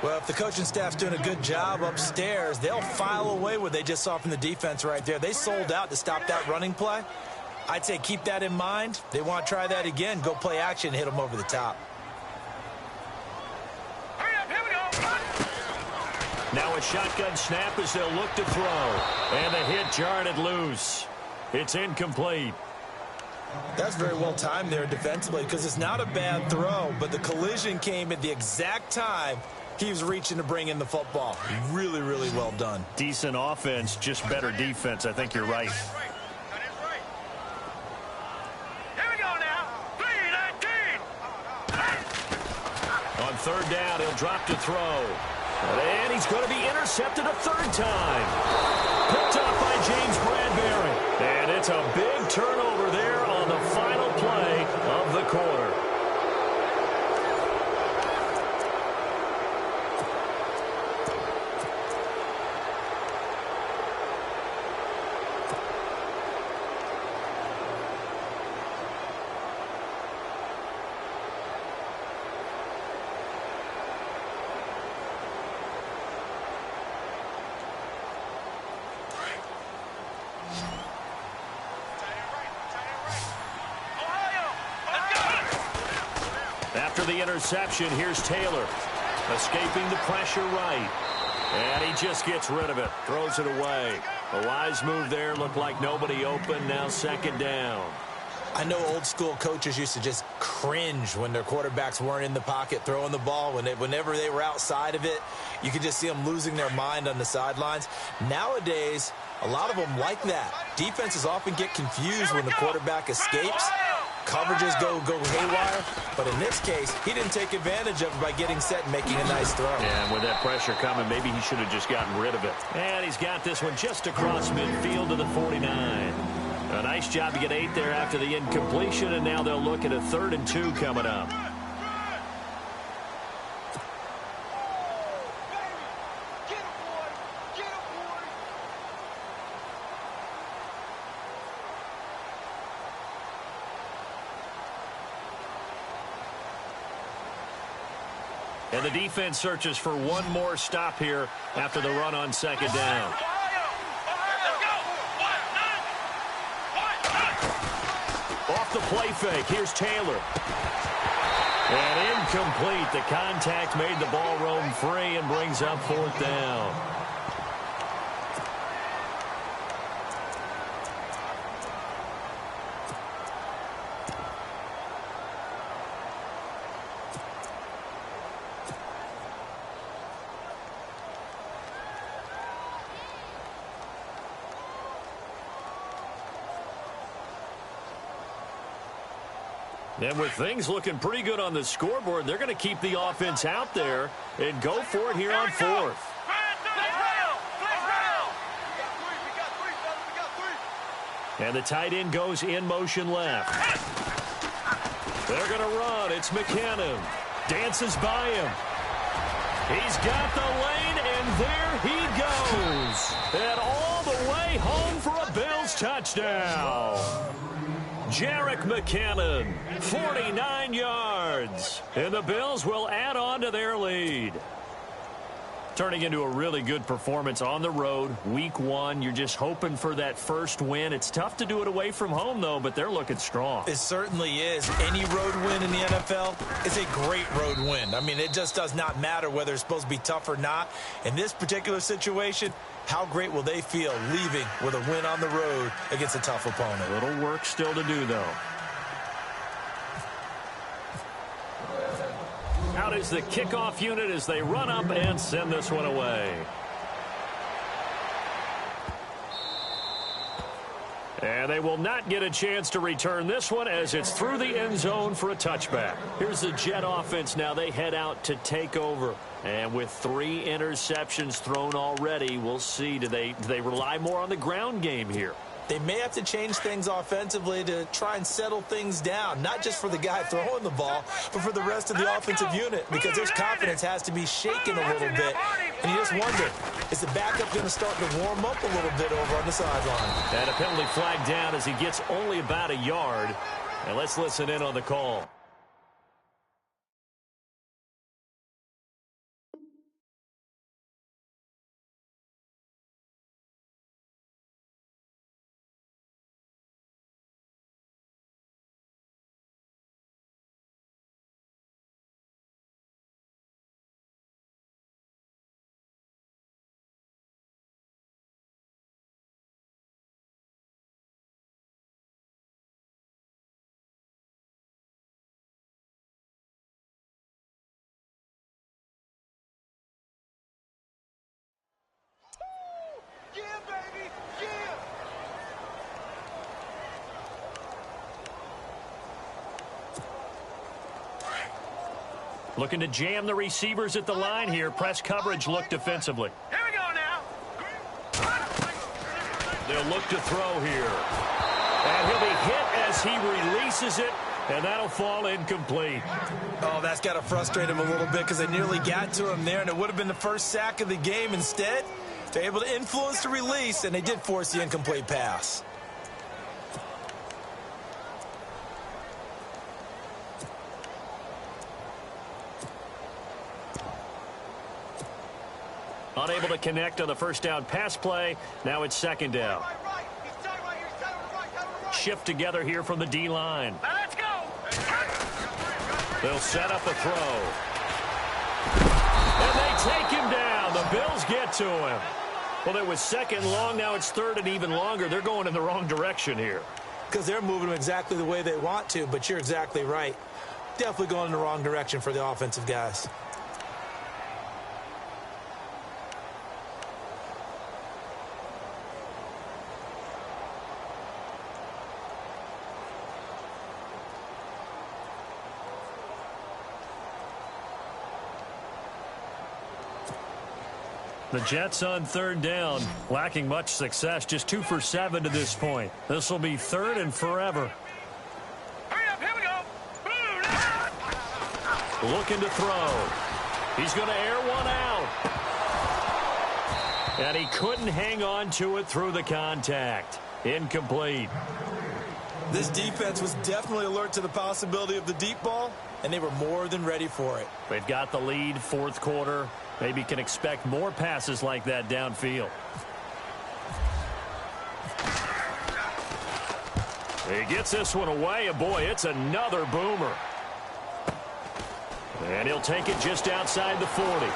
Well, if the coaching staff's doing a good job upstairs, they'll file away what they just saw from the defense right there. They sold out to stop that running play. I'd say keep that in mind. They want to try that again. Go play action, hit them over the top. Now a shotgun snap as they'll look to throw. And the hit jarred loose. It's incomplete. That's very well timed there defensively because it's not a bad throw, but the collision came at the exact time he was reaching to bring in the football. Really, really well done. Decent offense, just better defense. I think you're right. Here we go now. 3-19. On third down, he'll drop to throw. And he's going to be intercepted a third time. Picked up by James Bradbury. And it's a big turnover there on the final play of the quarter. After the interception, here's Taylor. Escaping the pressure right. And he just gets rid of it. Throws it away. A wise move there. Looked like nobody open. Now second down. I know old school coaches used to just cringe when their quarterbacks weren't in the pocket throwing the ball. Whenever they were outside of it, you could just see them losing their mind on the sidelines. Nowadays, a lot of them like that. Defenses often get confused when the quarterback escapes. Coverages go haywire. But in this case, he didn't take advantage of it by getting set and making a nice throw. Yeah, and with that pressure coming, maybe he should have just gotten rid of it. And he's got this one just across midfield to the 49. A nice job to get 8 there after the incompletion, and now they'll look at a 3rd and 2 coming up. And the defense searches for one more stop here after the run on second down. Off the play fake, here's Taylor. And incomplete. The contact made the ball roam free and brings up 4th down. And with things looking pretty good on the scoreboard, they're going to keep the offense out there and go for it here on 4th. And the tight end goes in motion left. They're going to run. It's McKinnon. Dances by him. He's got the lane, and there he goes. And all the way home for a Bills touchdown. Jerick McKinnon, 49 yards. And the Bills will add on to their lead. Turning into a really good performance on the road, week 1. You're just hoping for that first win. It's tough to do it away from home, though, but they're looking strong. It certainly is. Any road win in the NFL is a great road win. I mean, it just does not matter whether it's supposed to be tough or not. In this particular situation, how great will they feel leaving with a win on the road against a tough opponent? A little work still to do, though. Out is the kickoff unit as they run up and send this one away. And they will not get a chance to return this one as it's through the end zone for a touchback. Here's the Jet offense now. They head out to take over. And with 3 interceptions thrown already, we'll see. Do they rely more on the ground game here? They may have to change things offensively to try and settle things down, not just for the guy throwing the ball, but for the rest of the offensive unit, because his confidence has to be shaken a little bit. And you just wonder, is the backup going to start to warm up a little bit over on the sideline? And a penalty flag down as he gets only about a yard. And let's listen in on the call. Yeah, baby! Yeah! Looking to jam the receivers at the line here. Press coverage look defensively. Here we go now! They'll look to throw here. And he'll be hit as he releases it, and that'll fall incomplete. Oh, that's got to frustrate him a little bit because they nearly got to him there, and it would have been the first sack of the game. Instead, they're able to influence the release, and they did force the incomplete pass. Unable to connect on the first down pass play. Now it's second down. Shift together here from the D-line. Now let's go! They'll set up a throw. And they take him down. The Bills get to him. Well, it was second long. Now it's third and even longer. They're going in the wrong direction here. Because they're moving them exactly the way they want to, but you're exactly right. Definitely going in the wrong direction for the offensive guys. The Jets on third down, lacking much success, just 2 for 7 to this point. This will be third and forever. Hurry up, here we go! Looking to throw. He's going to air one out. And he couldn't hang on to it through the contact. Incomplete. This defense was definitely alert to the possibility of the deep ball, and they were more than ready for it. They've got the lead, fourth quarter. Maybe can expect more passes like that downfield. He gets this one away, and boy, it's another boomer. And he'll take it just outside the 40.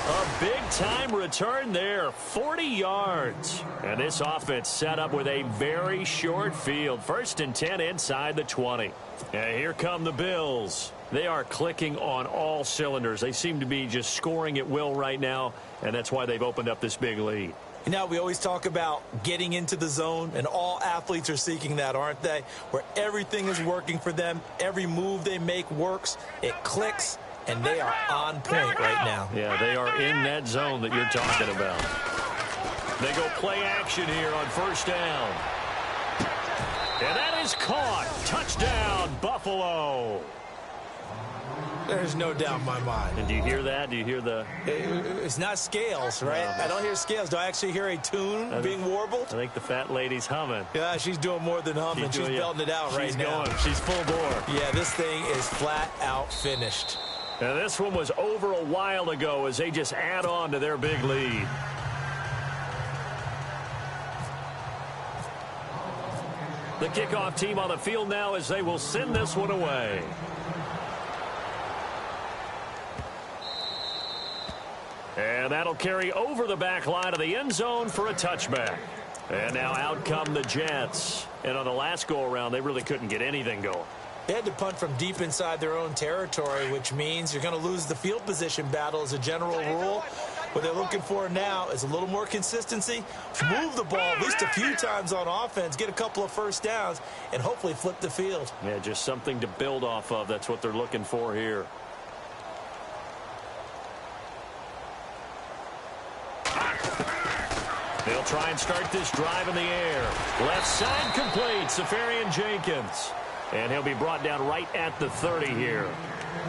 A big-time return there, 40 yards. And this offense set up with a very short field. 1st and 10 inside the 20. And here come the Bills. They are clicking on all cylinders. They seem to be just scoring at will right now, and that's why they've opened up this big lead. You know, we always talk about getting into the zone, and all athletes are seeking that, aren't they? Where everything is working for them, every move they make works, it clicks, and they are on point right now. Yeah, they are in that zone that you're talking about. They go play action here on first down. And that is caught. Touchdown, Buffalo. There's no doubt in my mind. And do you hear that? Do you hear the... It's not scales, right? I don't hear scales. Do I actually hear a tune being warbled? I think the fat lady's humming. Yeah, she's doing more than humming. She's belting it out right now. She's full bore. Yeah, this thing is flat out finished. And this one was over a while ago as they just add on to their big lead. The kickoff team on the field now as they will send this one away. And that'll carry over the back line of the end zone for a touchback. And now out come the Jets. And on the last go-around, they really couldn't get anything going. They had to punt from deep inside their own territory, which means you're going to lose the field position battle as a general rule. What they're looking for now is a little more consistency, move the ball at least a few times on offense, get a couple of first downs, and hopefully flip the field. Yeah, just something to build off of. That's what they're looking for here. They'll try and start this drive in the air. Left side complete, Safarian Jenkins. And he'll be brought down right at the 30 here.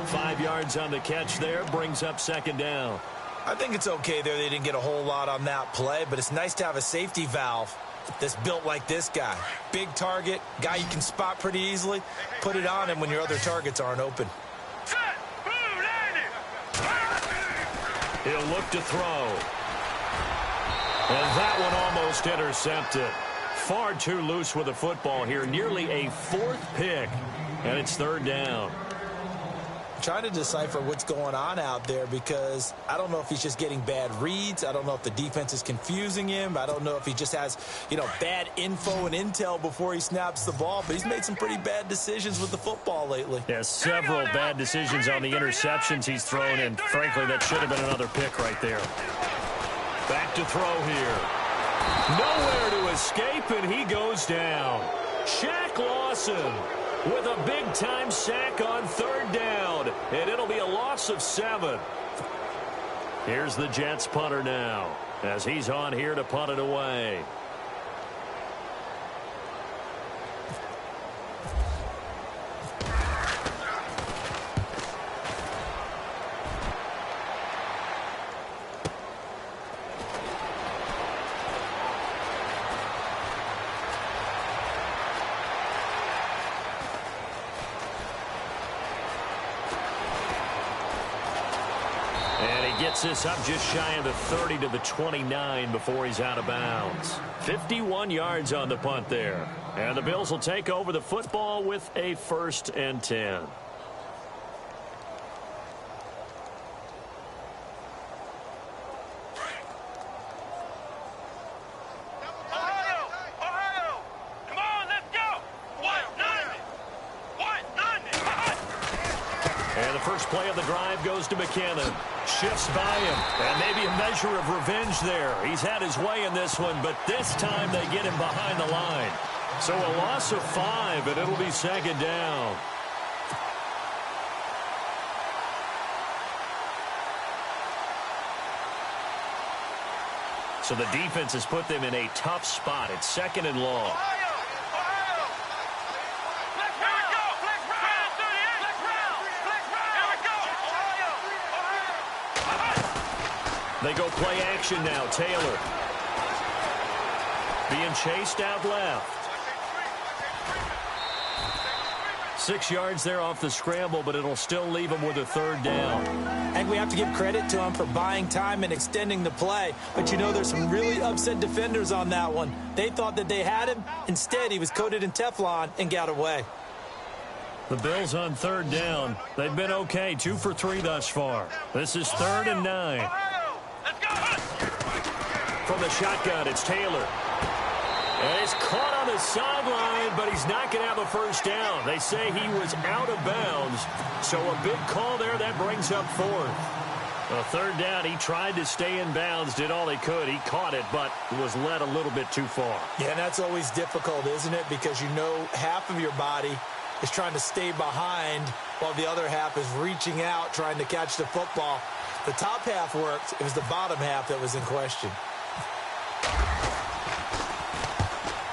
5 yards on the catch there, brings up second down. I think it's okay there. They didn't get a whole lot on that play, but it's nice to have a safety valve that's built like this guy. Big target, guy you can spot pretty easily. Put it on him when your other targets aren't open. He'll look to throw. And that one almost intercepted. Far too loose with the football here. Nearly a 4th pick. And it's third down. Trying to decipher what's going on out there because I don't know if he's just getting bad reads. I don't know if the defense is confusing him. I don't know if he just has, bad info and intel before he snaps the ball. But he's made some pretty bad decisions with the football lately. Yeah, several bad decisions on the interceptions he's thrown. And frankly, that should have been another pick right there. Back to throw here. Nowhere to escape, and he goes down. Shaq Lawson with a big-time sack on third down, and it'll be a loss of 7. Here's the Jets punter now, as he's on here to punt it away. Gets this up just shy of the 30 to the 29 before he's out of bounds. 51 yards on the punt there. And the Bills will take over the football with a 1st and 10. Play of the drive goes to McKinnon. Shifts by him. And maybe a measure of revenge there. He's had his way in this one, but this time they get him behind the line. So a loss of 5, and it'll be second down. So the defense has put them in a tough spot. It's second and long. They go play action now. Taylor being chased out left. 6 yards there off the scramble, but it'll still leave him with a third down. I think we have to give credit to him for buying time and extending the play. But there's some really upset defenders on that one. They thought that they had him. Instead, he was coated in Teflon and got away. The Bills on third down. They've been okay. 2 for 3 thus far. This is 3rd and 9. From the shotgun, it's Taylor. And he's caught on the sideline, but he's not going to have a first down. They say he was out of bounds. So a big call there. That brings up 4th. A third down, he tried to stay in bounds, did all he could. He caught it, but was led a little bit too far. Yeah, and that's always difficult, isn't it? Because half of your body is trying to stay behind while the other half is reaching out, trying to catch the football. The top half worked. It was the bottom half that was in question.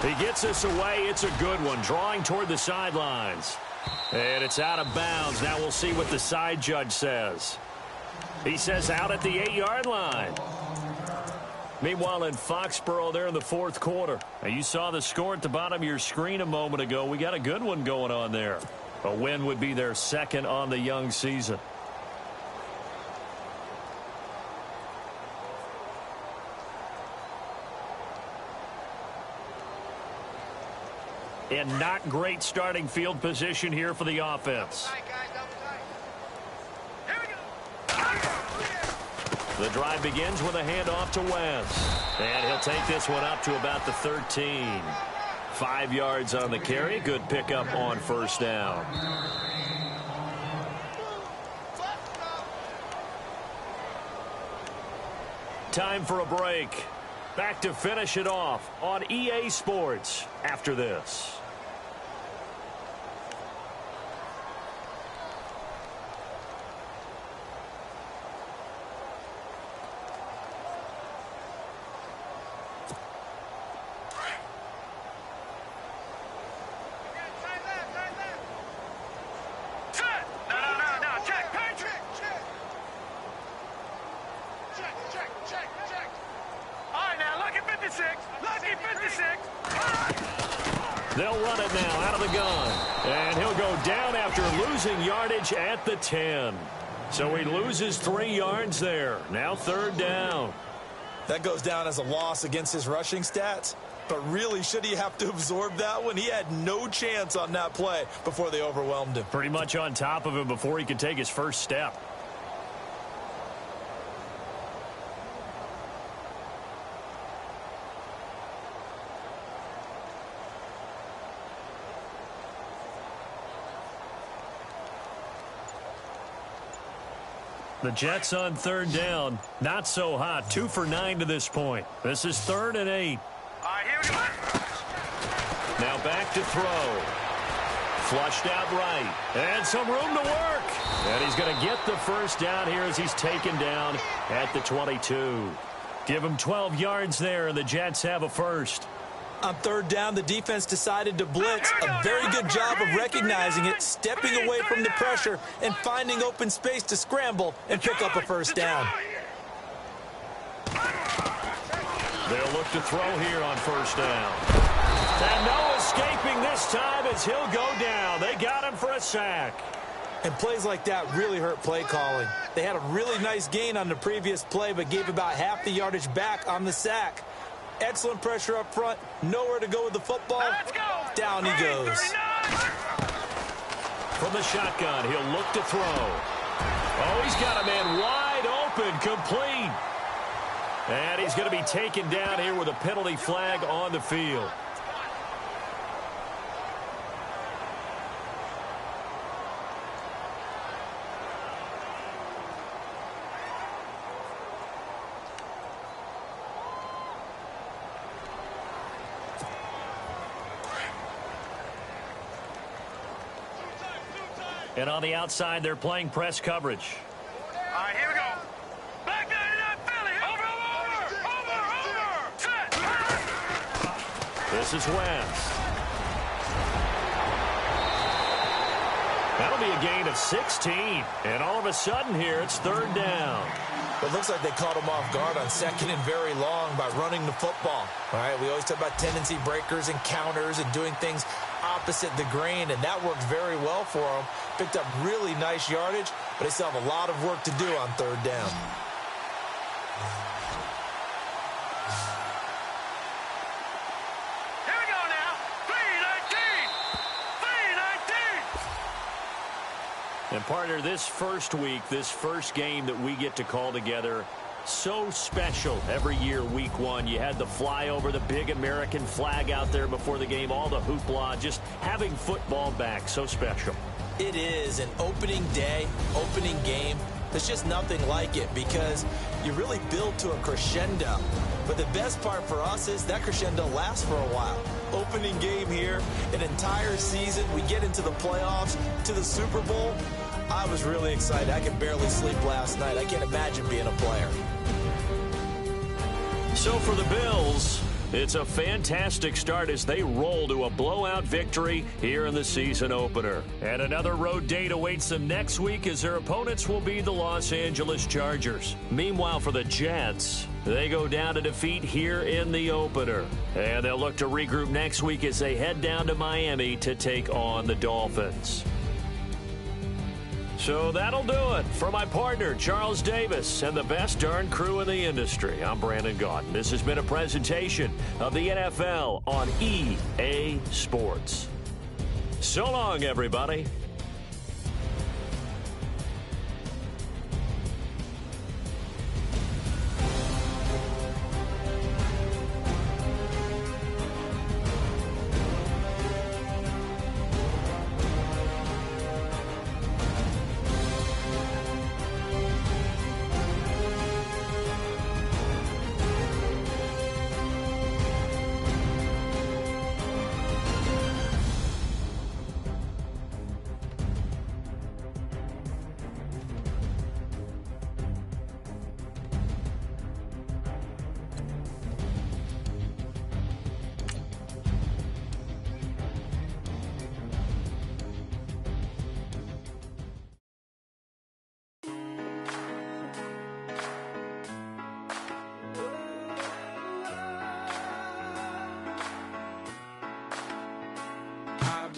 He gets this away. It's a good one. Drawing toward the sidelines. And it's out of bounds. Now we'll see what the side judge says. He says out at the 8-yard line. Meanwhile, in Foxborough there in the 4th quarter. Now, you saw the score at the bottom of your screen a moment ago. We got a good one going on there. A win would be their 2nd on the young season. And not great starting field position here for the offense. The drive begins with a handoff to Wentz. And he'll take this one up to about the 13. 5 yards on the carry. Good pickup on first down. Time for a break. Back to finish it off on EA Sports after this. They'll run it now out of the gun. And he'll go down after losing yardage at the 10. So he loses 3 yards there. Now 3rd down. That goes down as a loss against his rushing stats. But really, should he have to absorb that one? He had no chance on that play before they overwhelmed him. Pretty much on top of him before he could take his first step. The Jets on 3rd down. Not so hot. 2 for 9 to this point. This is 3rd and 8. All right, here we go. Now back to throw. Flushed out right. And some room to work. And he's going to get the first down here as he's taken down at the 22. Give him 12 yards there, and the Jets have a first. On 3rd down, the defense decided to blitz. A very good job of recognizing it, stepping away from the pressure, and finding open space to scramble and pick up a first down. They'll look to throw here on first down. And no escaping this time as he'll go down. They got him for a sack. And plays like that really hurt play calling. They had a really nice gain on the previous play, but gave about half the yardage back on the sack. Excellent pressure up front. Nowhere to go with the football. Down he goes. From the shotgun, he'll look to throw. Oh, he's got a man wide open, complete. And he's going to be taken down here with a penalty flag on the field. And on the outside, they're playing press coverage. All right, here we go. Back down to that Philly. Over. Set. This is West. That'll be a gain of 16. And all of a sudden here, it's 3rd down. It looks like they caught him off guard on 2nd and very long by running the football. All right, we always talk about tendency breakers and counters and doing things opposite the grain, and that worked very well for them. Picked up really nice yardage, but they still have a lot of work to do on 3rd down. Here we go now. 3-19. And partner, this first week, this first game that we get to call together, so special every year, week 1. You had the flyover, the big American flag out there before the game, all the hoopla, just having football back, so special. It is an opening day, opening game. There's just nothing like it because you really build to a crescendo. But the best part for us is that crescendo lasts for a while. Opening game here, an entire season. We get into the playoffs, to the Super Bowl. I was really excited. I could barely sleep last night. I can't imagine being a player. So for the Bills, it's a fantastic start as they roll to a blowout victory here in the season opener. And another road date awaits them next week as their opponents will be the Los Angeles Chargers. Meanwhile, for the Jets, they go down to defeat here in the opener. And they'll look to regroup next week as they head down to Miami to take on the Dolphins. So that'll do it. For my partner, Charles Davis, and the best darn crew in the industry, I'm Brandon Gaudin. This has been a presentation of the NFL on EA Sports. So long, everybody.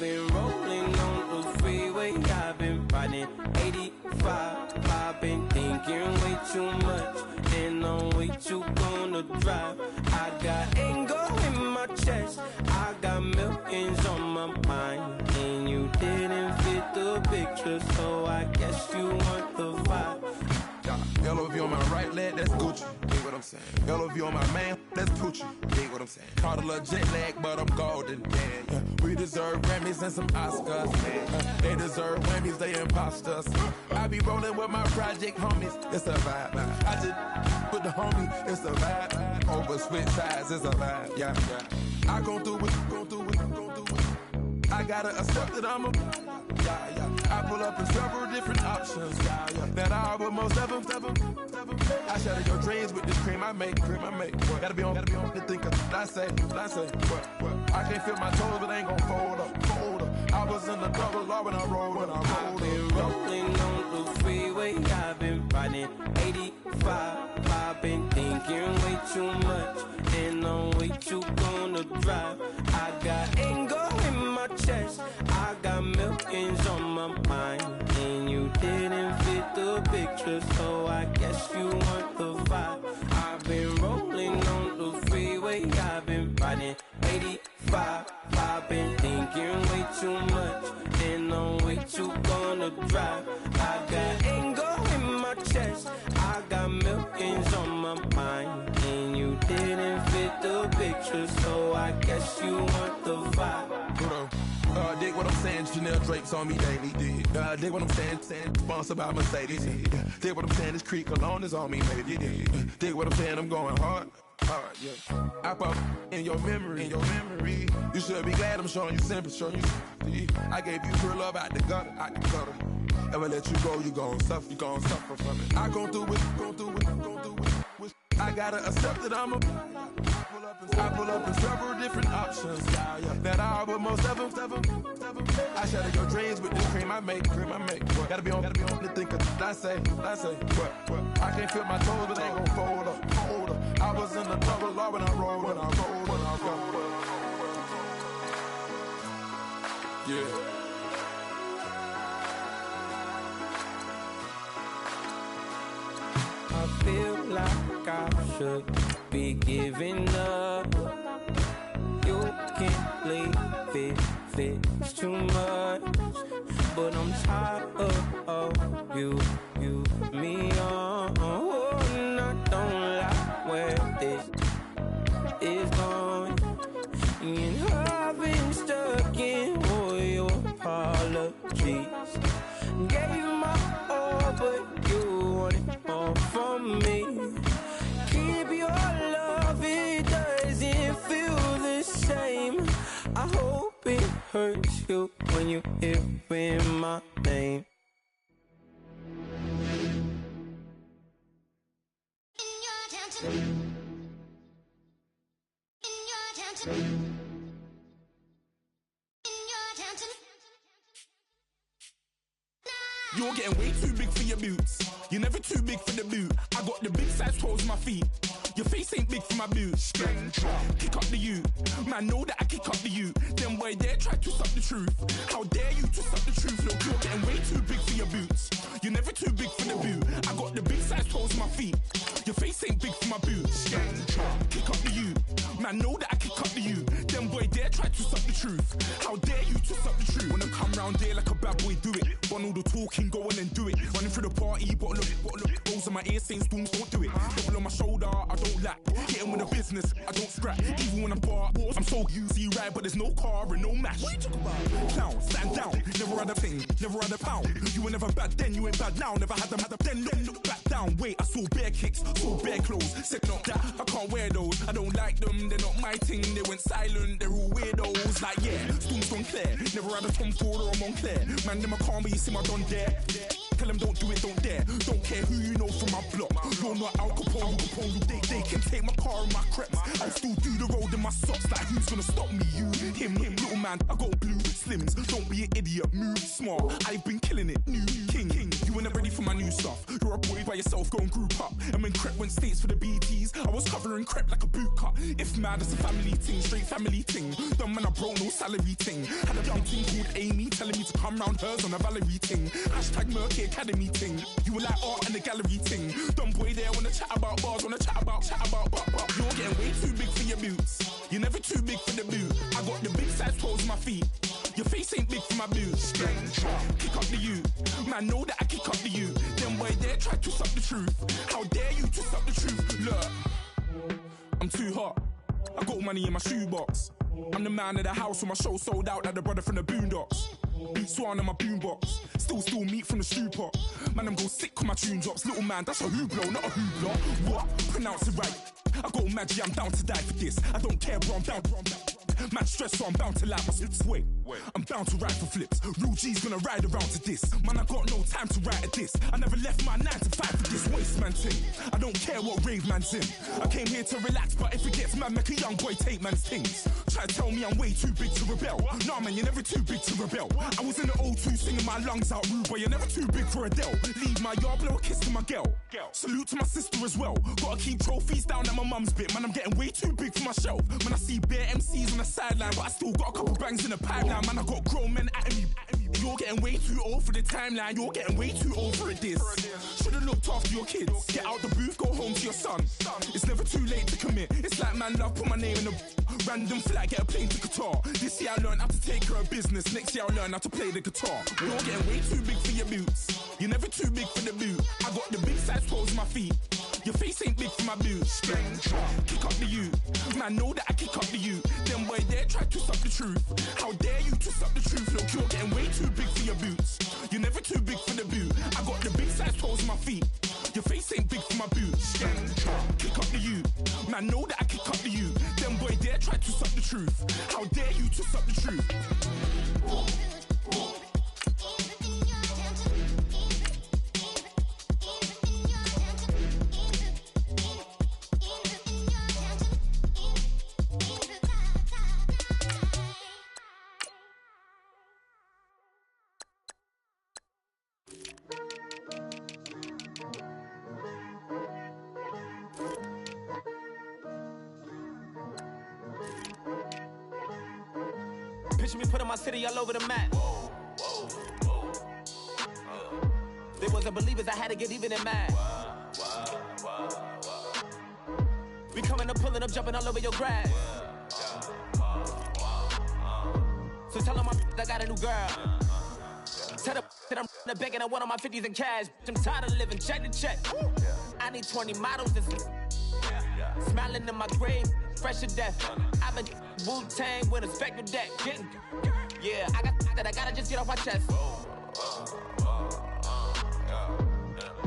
been rolling on the freeway, I've been riding 85. I've been thinking way too much, and I'm way too gonna drive. I got anger in my chest, I got millions on my mind, and you didn't fit the picture, so I guess you want the vibe. LOV on my right leg, that's Gucci. Dig what I'm saying? LOV on my man, that's Poochie. Dig what I'm saying? Caught a little jet lag, but I'm golden. Yeah. We deserve Grammys and some Oscars. They deserve Whammies, they imposters. I be rolling with my project homies, it's a vibe. I just with the homie, it's a vibe. Over switch sides, it's a vibe. Yeah. I gon' do it, gon' do it, gon' do it. I gotta accept that I'm a. I pull up in several different options. That I would most ever. I shatter your dreams with this cream I make. Gotta be on the thinker. I say. What? I can't feel my toes, but ain't gon' fold up. I was in the double law when I rolled. I've been rolling on the freeway, I've been riding 85. I've been thinking way too much, and I'm way too gonna drive. I got anger in my chest, I got millions on my mind, and you didn't fit the picture, so I guess you want the vibe. I've been rolling on the freeway, I've been riding 85. I've been thinking way too much, and I'm way too gonna drive. I got anger in my chest, I got millions on my mind, and you didn't fit the picture, so I guess you want the vibe. Dig what I'm saying, Chanel drapes on me daily. Dig what I'm saying, sponsored by Mercedes. Dig what I'm saying, this Creek Cologne is on me, baby. Dig what I'm saying, I'm going hard, yeah. I pop in your memory, You should be glad I'm showing you sympathy, I gave you pure love out the gutter, Ever let you go, you gon' suffer, from it. I gon' do it. I gotta accept that I'm a. I pull up in several different options. That I would most ever. I shatter your dreams with this cream I make. Gotta be on the thinker. I say. What? I can't feel my toes, but ain't gon' fold up. I was in the double law when I rolled. Yeah. I feel like I should be giving up. You can't leave it's too much. But I'm tired of you, me on. And I don't like where this is going. And I've been stuck in all your apologies. Gave my all, but you want it all from me. Keep your love, it doesn't feel the same. I hope it hurts you when you hear my name. You're getting way too big for your boots. You're never too big for the boot. I got the big size toes on my feet. Your face ain't big for my boots. Kick up the you. Man, know that I kick up the you. Them boy there try to suck the truth. How dare you to suck the truth? Look, you're getting way too big for your boots. You're never too big for the boot. I got the big size toes on my feet. Your face ain't big for my boots. Kick up the you. Man, know that I kick up the you. Them boy there try to suck the truth. How dare you to suck the truth? When I come round there like a bad boy, do it. Want all the talking, go on and do it. Running through the party, but look. Rolls in my ear saying storms, don't do it. Double on my shoulder, I don't lack. Getting with the business, I don't scrap. Even when I'm bar, I'm so easy right, but there's no car and no match. What you talking about? Clown, stand down. Never had a thing, never had a pound. You were never bad then, you ain't bad now. Never had them, then look back down. Wait, I saw bare kicks, saw bare clothes. Said not that, I can't wear those. I don't like them, they're not my thing. They went silent, they're all weirdos. Like yeah, storms gone clear. Never had a Tom Ford or a Montclair. Man, them I can't be, you see my don there. Tell them don't do it, don't dare. Don't care who you know from my block. You're not Al Capone, they can take my car and my crepes. I'll still do the road in my socks. Like who's gonna stop me? You, him, little man. I got blue slims. Don't be an idiot, move smart. I've been killing it, new king. You were not ready for my new stuff. You're a boy by yourself, go and group up. And when Crep went states for the BTs, I was covering Crep like a boot cut. If mad, it's a family ting, straight family ting. Dumb man, I broke no salary ting. Had a young ting called Amy telling me to come round hers on a Valerie ting. Hashtag Murky Academy ting. You were like art and the gallery ting. Dumb boy there wanna chat about bars, wanna chat about. You're getting way too big for your boots. You're never too big for the boot. I got the big size toes on my feet. Your face ain't big for my boots. Kick up the you. Man, know that I kick up the you. Them boy there try to suck the truth. How dare you to suck the truth? Look, I'm too hot. I got money in my shoebox. I'm the man of the house when my show sold out like the brother from the Boondocks. Beat Swan on my boombox. Still meat from the stew pot. Man, I'm go sick when my tune drops. Little man, that's a hooplo, not a hoopla. What? Pronounce it right. I got magic, I'm down to die for this. I don't care, bro, I'm down. Man stress, so I'm bound to like my slips. Wait, I'm bound to ride for flips. Real G's gonna ride around to this. Man, I got no time to write at this. I never left my 9 to 5 for this waste man thing. I don't care what rave man's in. I came here to relax, but if it gets mad, make a young boy take man's things. Try to tell me I'm way too big to rebel. Nah, man, you're never too big to rebel. I was in the O2 singing my lungs out rude, but you're never too big for Adele. Leave my yard, blow a kiss to my girl. Salute to my sister as well. Gotta keep trophies down at my mum's bit. Man, I'm getting way too big for my shelf. Man, I see bare MCs on the sideline, but I still got a couple bangs in the pipeline. Man, I got grown men at me. You're getting way too old for the timeline. You're getting way too old for a diss. Should've looked after your kids. Get out the booth, go home to your son. It's never too late to commit. It's like man love, put my name in a random flat, get a plane to Qatar. This year I learned how to take care of business. Next year I'll learn how to play the guitar. You're getting way too big for your boots. You're never too big for the boot. I got the big size toes on my feet. Your face ain't big for my boots. Kick up the you. Man, know that I kick up the you. Them boy there try to suck the truth. How dare you to suck the truth? Look, you're getting way too big for your boots. You're never too big for the boot. I got the big size toes on my feet. Your face ain't big for my boots. Kick up the you. Man, know that I kick up the you. Them boy there try to suck the truth. How dare you to suck the truth? Picture me putting my city all over the map. They wasn't believers, I had to get even and mad. We coming up, pulling up, jumping all over your grass. So tell them I got a new girl. Tell them that I'm the bank and I want on my 50s in cash. I'm tired of living check to check. I need 20 models this smiling in my grave, fresh to death. I've been Wu-Tang with a spectral deck. Yeah, I gotta just get off my chest.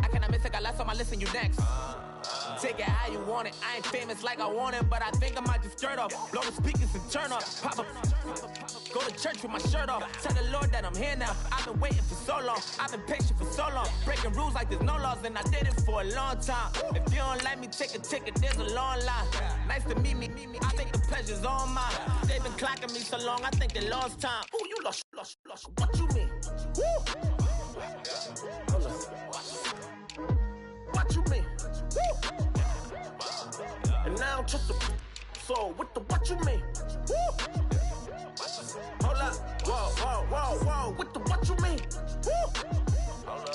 I cannot miss it, got lots on my list and you next. Take it how you want it. I ain't famous like I want it, but I think I might just skirt off. Blow the speakers and turn up. Pop up. Go to church with my shirt off. Tell the Lord that I'm here now. I've been waiting for so long. I've been patient for so long. Breaking rules like there's no laws, and I did it for a long time. If you don't like me, take a ticket. There's a long line. Nice to meet me. I think the pleasure's all mine. They've been clocking me so long, I think they lost time. Ooh, you lost. What you mean? Woo! What you mean? Woo! And now I don't trust the so what you mean? Woo! Hold up, whoa, what you mean? Woo! Hold up.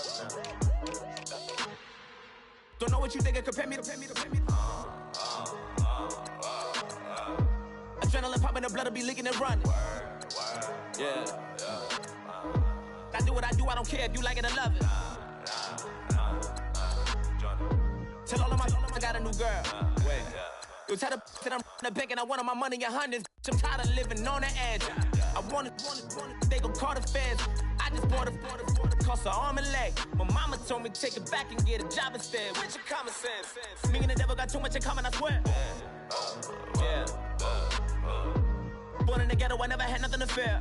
Don't know what you think it compare me to. Adrenaline popping, the blood'll be leaking and running. Yeah. I do what I do, I don't care if you like it or love it. Tell all of my I got a new girl. Wait. You tell the that I'm the bank and I want all my money in hundreds. I'm tired of living on the edge. I want it, they gon' call the feds. I just bought it, cost an arm and leg. My mama told me take it back and get a job instead. Where's your common sense? Me and the devil got too much in common, I swear. Yeah. Born in the ghetto, I never had nothing to fear.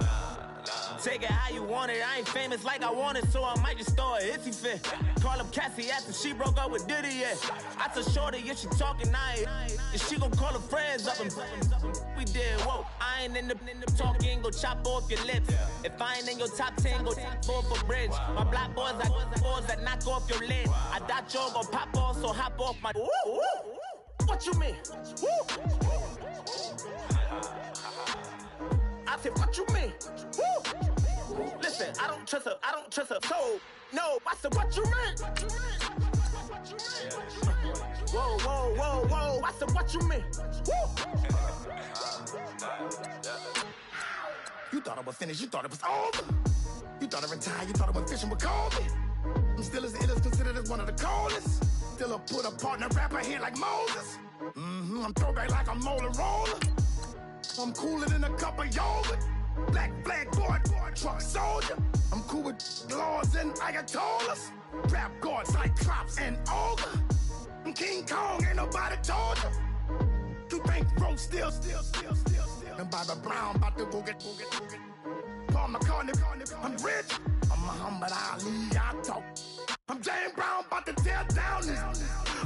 Take it how you want it. I ain't famous like I want it, so I might just throw a hissy fit. Call up Cassie after she broke up with Diddy, yeah. I told Shorty if she talking, if she gon' call her friends up and we did, whoa. I ain't in the talking, go chop off your lips. If I ain't in your top 10, go tap off a bridge. My black boys, I boys that knock off your lid. I thought you gon' pop off, so hop off my. What you mean? I said, what you mean? Listen, I don't trust her, so, no, I said, what you mean? Whoa, I said, what you mean? You thought I was finished, you thought it was over. You thought I retired, you thought I went fishing with Kobe. I'm still as ill as considered as one of the coldest. Still a put a partner rapper here like Moses. I'm throwback like I'm Motorola. I'm cooler than a cup of yogurt. Black flag board, truck soldier. I'm cool with laws and Ayatollahs. Rap gods like Klops and Olga. I'm King Kong, ain't nobody told you. You think Rose still. And Bobby Brown about to go get. Paul McCartney, I'm rich. I'm Muhammad Ali, I talk. I'm James Brown, about to tear down this.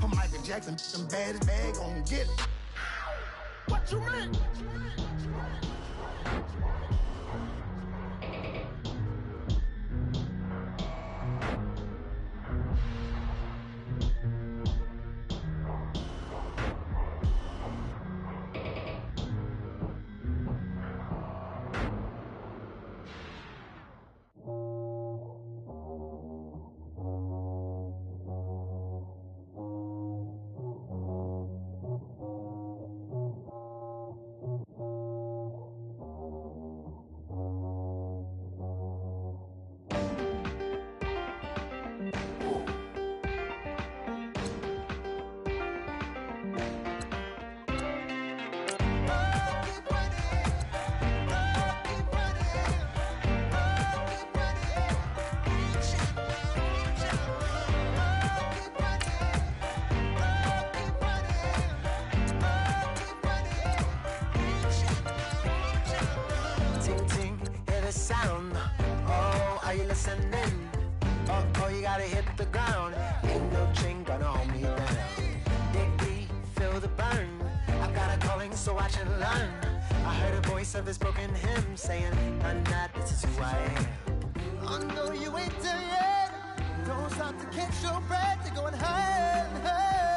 I'm Michael Jackson, them bad as bad gon' get it. What you mean? Of his broken hymn saying, I'm not, this is who I am. I know you ain't there yet. Don't stop to catch your breath. You're going higher and higher.